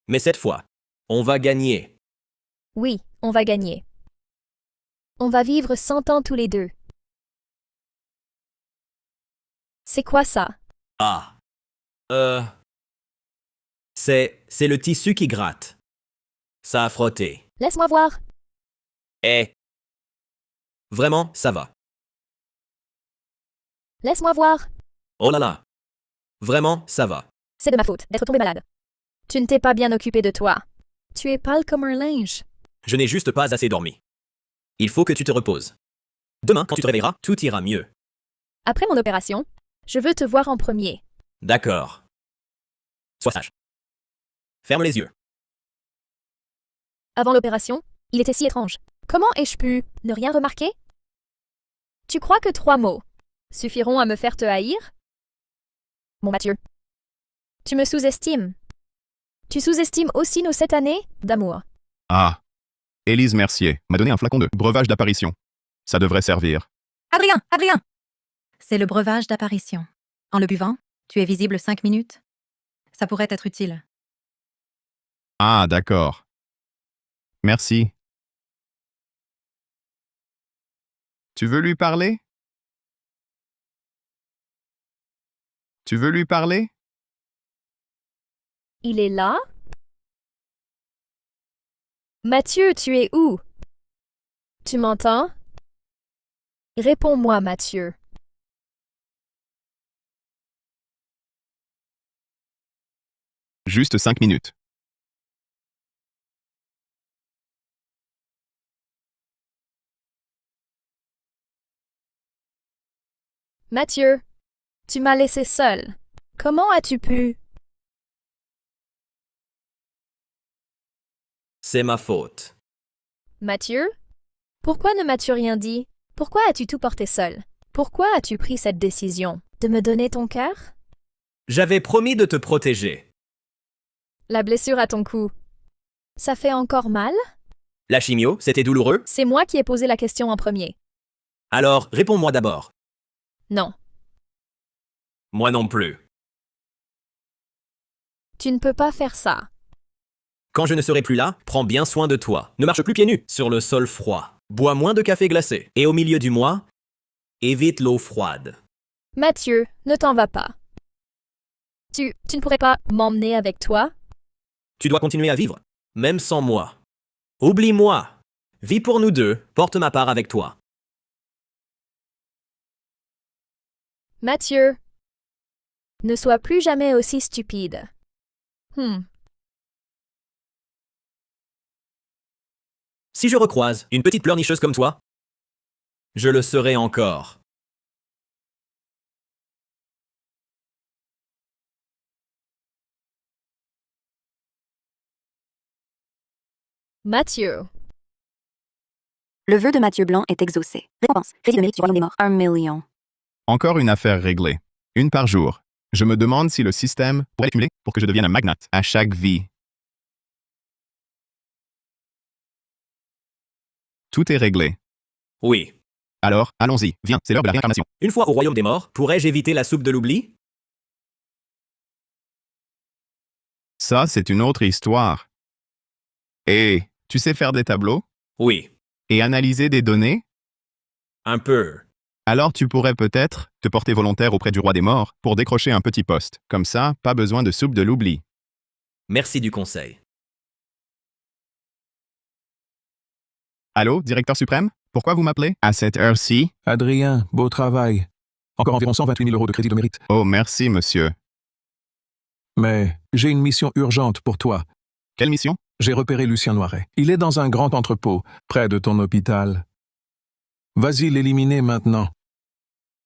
P: Mais cette fois, on va gagner.
I: Oui, on va gagner. On va vivre 100 ans tous les deux. C'est quoi ça?
P: Ah. C'est le tissu qui gratte. Ça a frotté.
I: Laisse-moi voir.
P: Eh. Vraiment, ça va.
I: Laisse-moi voir.
P: Oh là là. Vraiment, ça va.
I: C'est de ma faute d'être tombé malade. Tu ne t'es pas bien occupé de toi. Tu es pâle comme un linge.
P: Je n'ai juste pas assez dormi. Il faut que tu te reposes. Demain, quand tu te réveilleras, tout ira mieux.
I: Après mon opération, je veux te voir en premier.
P: D'accord. Sois sage. Ferme les yeux.
I: Avant l'opération, il était si étrange. Comment ai-je pu ne rien remarquer? Tu crois que 3 mots suffiront à me faire te haïr? Mon Mathieu, tu me sous-estimes. Tu sous-estimes aussi nos 7 années d'amour.
A: Ah. Élise Mercier m'a donné un flacon de breuvage d'apparition. Ça devrait servir.
U: Adrien! C'est le breuvage d'apparition. En le buvant, tu es visible 5 minutes. Ça pourrait être utile.
A: Ah, d'accord. Merci. Tu veux lui parler? Tu veux lui parler?
I: Il est là? Mathieu, tu es où? Tu m'entends? Réponds-moi, Mathieu.
A: Juste 5 minutes.
I: Mathieu, tu m'as laissé seul. Comment as-tu pu?
P: C'est ma faute.
I: Mathieu? Pourquoi ne m'as-tu rien dit? Pourquoi as-tu tout porté seul? Pourquoi as-tu pris cette décision? De me donner ton cœur?
P: J'avais promis de te protéger.
I: La blessure à ton cou. Ça fait encore mal?
P: La chimio, c'était douloureux?
I: C'est moi qui ai posé la question en premier.
P: Alors, réponds-moi d'abord.
I: Non.
P: Moi non plus.
I: Tu ne peux pas faire ça.
P: Quand je ne serai plus là, prends bien soin de toi. Ne marche plus pieds nus sur le sol froid. Bois moins de café glacé. Et au milieu du mois, évite l'eau froide.
I: Mathieu, ne t'en vas pas. Tu ne pourrais pas m'emmener avec toi?
P: Tu dois continuer à vivre, même sans moi. Oublie-moi. Vis pour nous deux, porte ma part avec toi.
I: Mathieu, ne sois plus jamais aussi stupide.
P: Si je recroise une petite pleurnicheuse comme toi, je le serai encore.
I: Mathieu.
D: Le vœu de Mathieu Blanc est exaucé. Récompense. Crédit de mérite du royaume des morts. 1 million.
A: Encore une affaire réglée. Une par jour. Je me demande si le système pourrait cumuler pour que je devienne un magnate à chaque vie. Tout est réglé.
P: Oui.
A: Alors, allons-y. Viens, c'est l'heure de la réincarnation.
P: Une fois au royaume des morts, pourrais-je éviter la soupe de l'oubli?
A: Ça, c'est une autre histoire. Et tu sais faire des tableaux?
P: Oui.
A: Et analyser des données?
P: Un peu.
A: Alors tu pourrais peut-être te porter volontaire auprès du roi des morts pour décrocher un petit poste. Comme ça, pas besoin de soupe de l'oubli.
P: Merci du conseil.
A: Allô, directeur suprême? Pourquoi vous m'appelez à cette heure-ci?
F: Adrien, beau travail. Encore environ 128 000 € de crédit de mérite.
A: Oh, merci, monsieur.
F: Mais j'ai une mission urgente pour toi.
A: Quelle mission?
F: J'ai repéré Lucien Noiret. Il est dans un grand entrepôt, près de ton hôpital. Vas-y l'éliminer maintenant.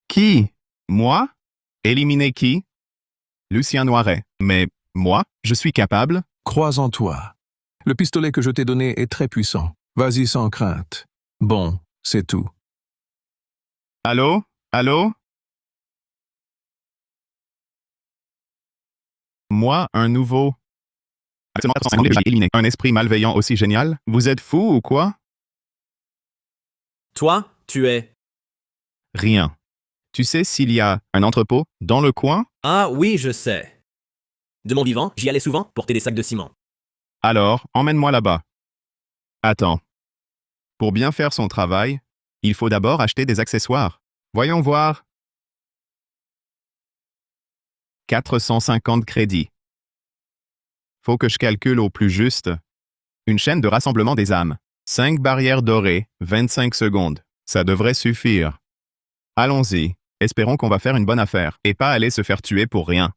A: Qui? Moi? Éliminer qui? Lucien Noiret. Mais moi, je suis capable?
F: Crois en toi. Le pistolet que je t'ai donné est très puissant. Vas-y sans crainte. Bon, c'est tout.
A: Allô? Allô? Moi, un nouveau... Actuellement 450 déjà éliminé. Un esprit malveillant aussi génial? Vous êtes fou ou quoi?
P: Toi, tu es...
A: Rien. Tu sais s'il y a un entrepôt dans le coin?
P: Ah oui, je sais. De mon vivant, j'y allais souvent porter des sacs de ciment.
A: Alors, emmène-moi là-bas. Attends. Pour bien faire son travail, il faut d'abord acheter des accessoires. Voyons voir. 450 crédits. Faut que je calcule au plus juste. Une chaîne de rassemblement des âmes. 5 barrières dorées, 25 secondes. Ça devrait suffire. Allons-y. Espérons qu'on va faire une bonne affaire et pas aller se faire tuer pour rien.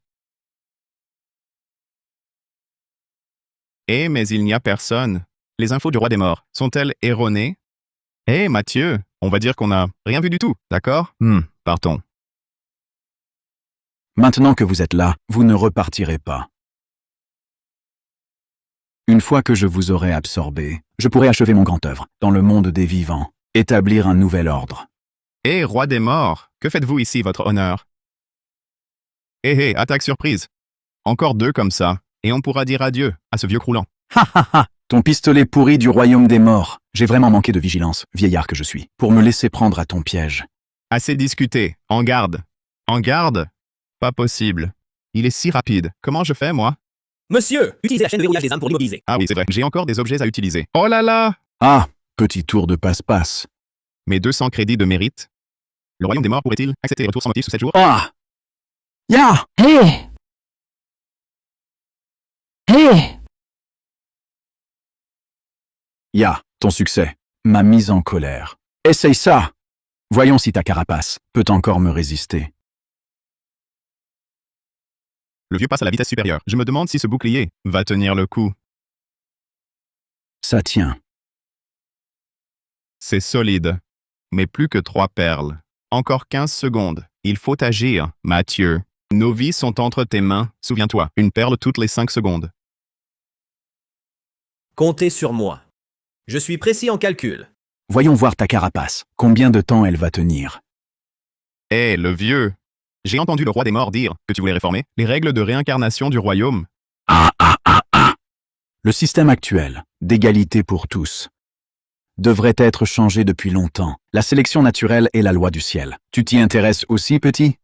A: Eh, mais il n'y a personne. Les infos du roi des morts sont-elles erronées? Eh, Mathieu, on va dire qu'on n'a rien vu du tout, d'accord? Partons.
G: Maintenant que vous êtes là, vous ne repartirez pas. Une fois que je vous aurai absorbé, je pourrai achever mon grand œuvre dans le monde des vivants, établir un nouvel ordre.
A: Eh, roi des morts, que faites-vous ici, votre honneur? Eh, attaque surprise. Encore 2 comme ça, et on pourra dire adieu à ce vieux croulant.
G: Ha ha ha! Ton pistolet pourri du royaume des morts. J'ai vraiment manqué de vigilance, vieillard que je suis, pour me laisser prendre à ton piège.
A: Assez discuté. En garde. En garde? Pas possible. Il est si rapide. Comment je fais, moi?
P: Monsieur, utilisez la chaîne de verrouillage des âmes pour l'immobiliser.
A: Ah oui, c'est vrai. J'ai encore des objets à utiliser. Oh là là!
G: Ah, petit tour de passe-passe.
A: Mes 200 crédits de mérite. Le royaume des morts pourrait-il accepter les retours sans motif sous 7 jours?
G: Ah! Ya!
T: Hé! Hé!
G: Ya, ton succès m'a mise en colère. Essaye ça! Voyons si ta carapace peut encore me résister.
A: Le vieux passe à la vitesse supérieure. Je me demande si ce bouclier va tenir le coup.
G: Ça tient.
A: C'est solide. Mais plus que 3 perles. Encore 15 secondes. Il faut agir, Mathieu. Nos vies sont entre tes mains. Souviens-toi, une perle toutes les 5 secondes.
P: Comptez sur moi. Je suis précis en calcul.
G: Voyons voir ta carapace. Combien de temps elle va tenir?
A: Hé, le vieux! J'ai entendu le roi des morts dire que tu voulais réformer les règles de réincarnation du royaume.
G: Le système actuel, d'égalité pour tous, devrait être changé depuis longtemps. La sélection naturelle est la loi du ciel. Tu t'y intéresses aussi, petit?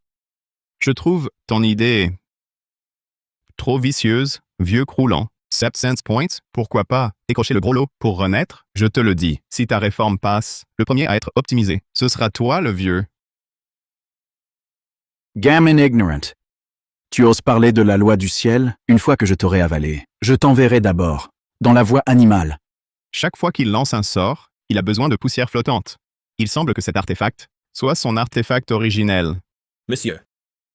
A: Je trouve ton idée trop vicieuse, vieux croulant. 7 cents points, pourquoi pas décrocher le gros lot pour renaître? Je te le dis, si ta réforme passe, le premier à être optimisé, ce sera toi, le vieux.
G: Gammon ignorant. Tu oses parler de la loi du ciel? Une fois que je t'aurai avalé, je t'enverrai d'abord, dans la voie animale.
A: Chaque fois qu'il lance un sort, il a besoin de poussière flottante. Il semble que cet artefact soit son artefact originel.
P: Monsieur,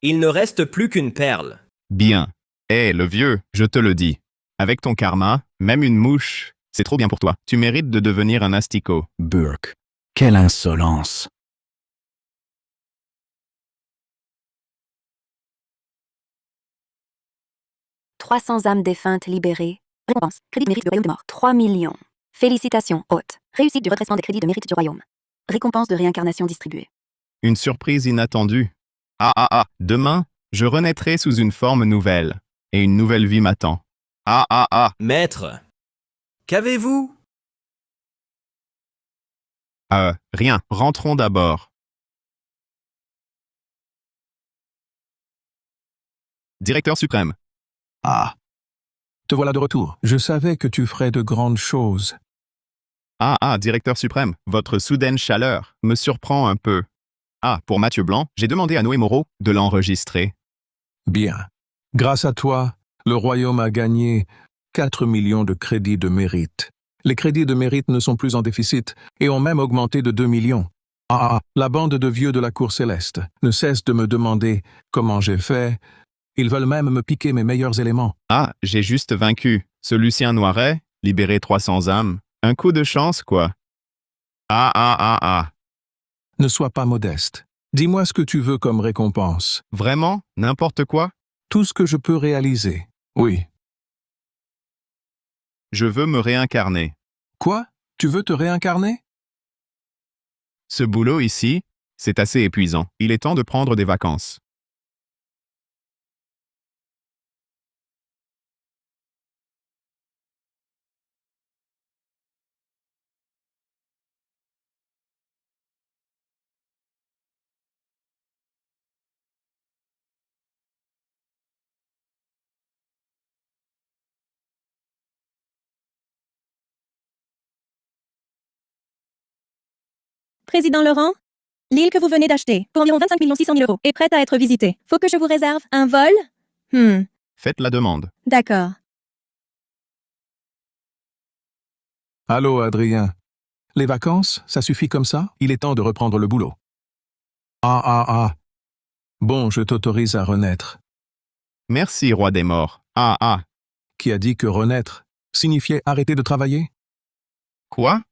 P: il ne reste plus qu'une perle.
A: Bien. Hé, le vieux, je te le dis. Avec ton karma, même une mouche, c'est trop bien pour toi. Tu mérites de devenir un asticot.
G: Burke, quelle insolence!
D: « 300 âmes défuntes libérées. Récompense. Crédit de mérite du royaume des morts. 3 millions. Félicitations, hôte. Réussite du redressement des crédits de mérite du royaume. Récompense de réincarnation distribuée.
A: Une surprise inattendue. Demain, je renaîtrai sous une forme nouvelle. Et une nouvelle vie m'attend.
P: Maître, qu'avez-vous?
A: Rien. Rentrons d'abord. Directeur suprême.
F: Ah. Te voilà de retour. Je savais que tu ferais de grandes choses.
A: Directeur suprême, votre soudaine chaleur me surprend un peu. Pour Mathieu Blanc, j'ai demandé à Noé Moreau de l'enregistrer.
F: Bien. Grâce à toi, le royaume a gagné 4 millions de crédits de mérite. Les crédits de mérite ne sont plus en déficit et ont même augmenté de 2 millions. La bande de vieux de la cour céleste ne cesse de me demander comment j'ai fait. Ils veulent même me piquer mes meilleurs éléments.
A: J'ai juste vaincu. Ce Lucien Noiret, libéré 300 âmes. Un coup de chance, quoi.
F: Ne sois pas modeste. Dis-moi ce que tu veux comme récompense.
A: Vraiment? N'importe quoi?
F: Tout ce que je peux réaliser. Oui.
A: Je veux me réincarner.
F: Quoi? Tu veux te réincarner?
A: Ce boulot ici, c'est assez épuisant. Il est temps de prendre des vacances.
H: Président Laurent, l'île que vous venez d'acheter, pour environ 25 600 000 €, est prête à être visitée. Faut que je vous réserve un vol?
A: Faites la demande.
H: D'accord.
F: Allô, Adrien. Les vacances, ça suffit comme ça? Il est temps de reprendre le boulot. Bon, je t'autorise à renaître.
A: Merci, roi des morts.
F: Qui a dit que renaître signifiait arrêter de travailler?
A: Quoi?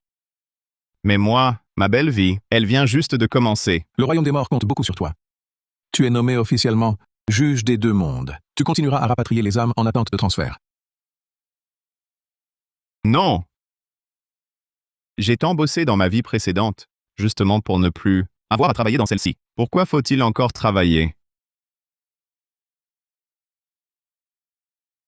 A: Mais moi, ma belle vie, elle vient juste de commencer.
F: Le royaume des morts compte beaucoup sur toi. Tu es nommé officiellement juge des 2 mondes. Tu continueras à rapatrier les âmes en attente de transfert.
A: Non! J'ai tant bossé dans ma vie précédente, justement pour ne plus avoir à travailler dans celle-ci. Pourquoi faut-il encore travailler?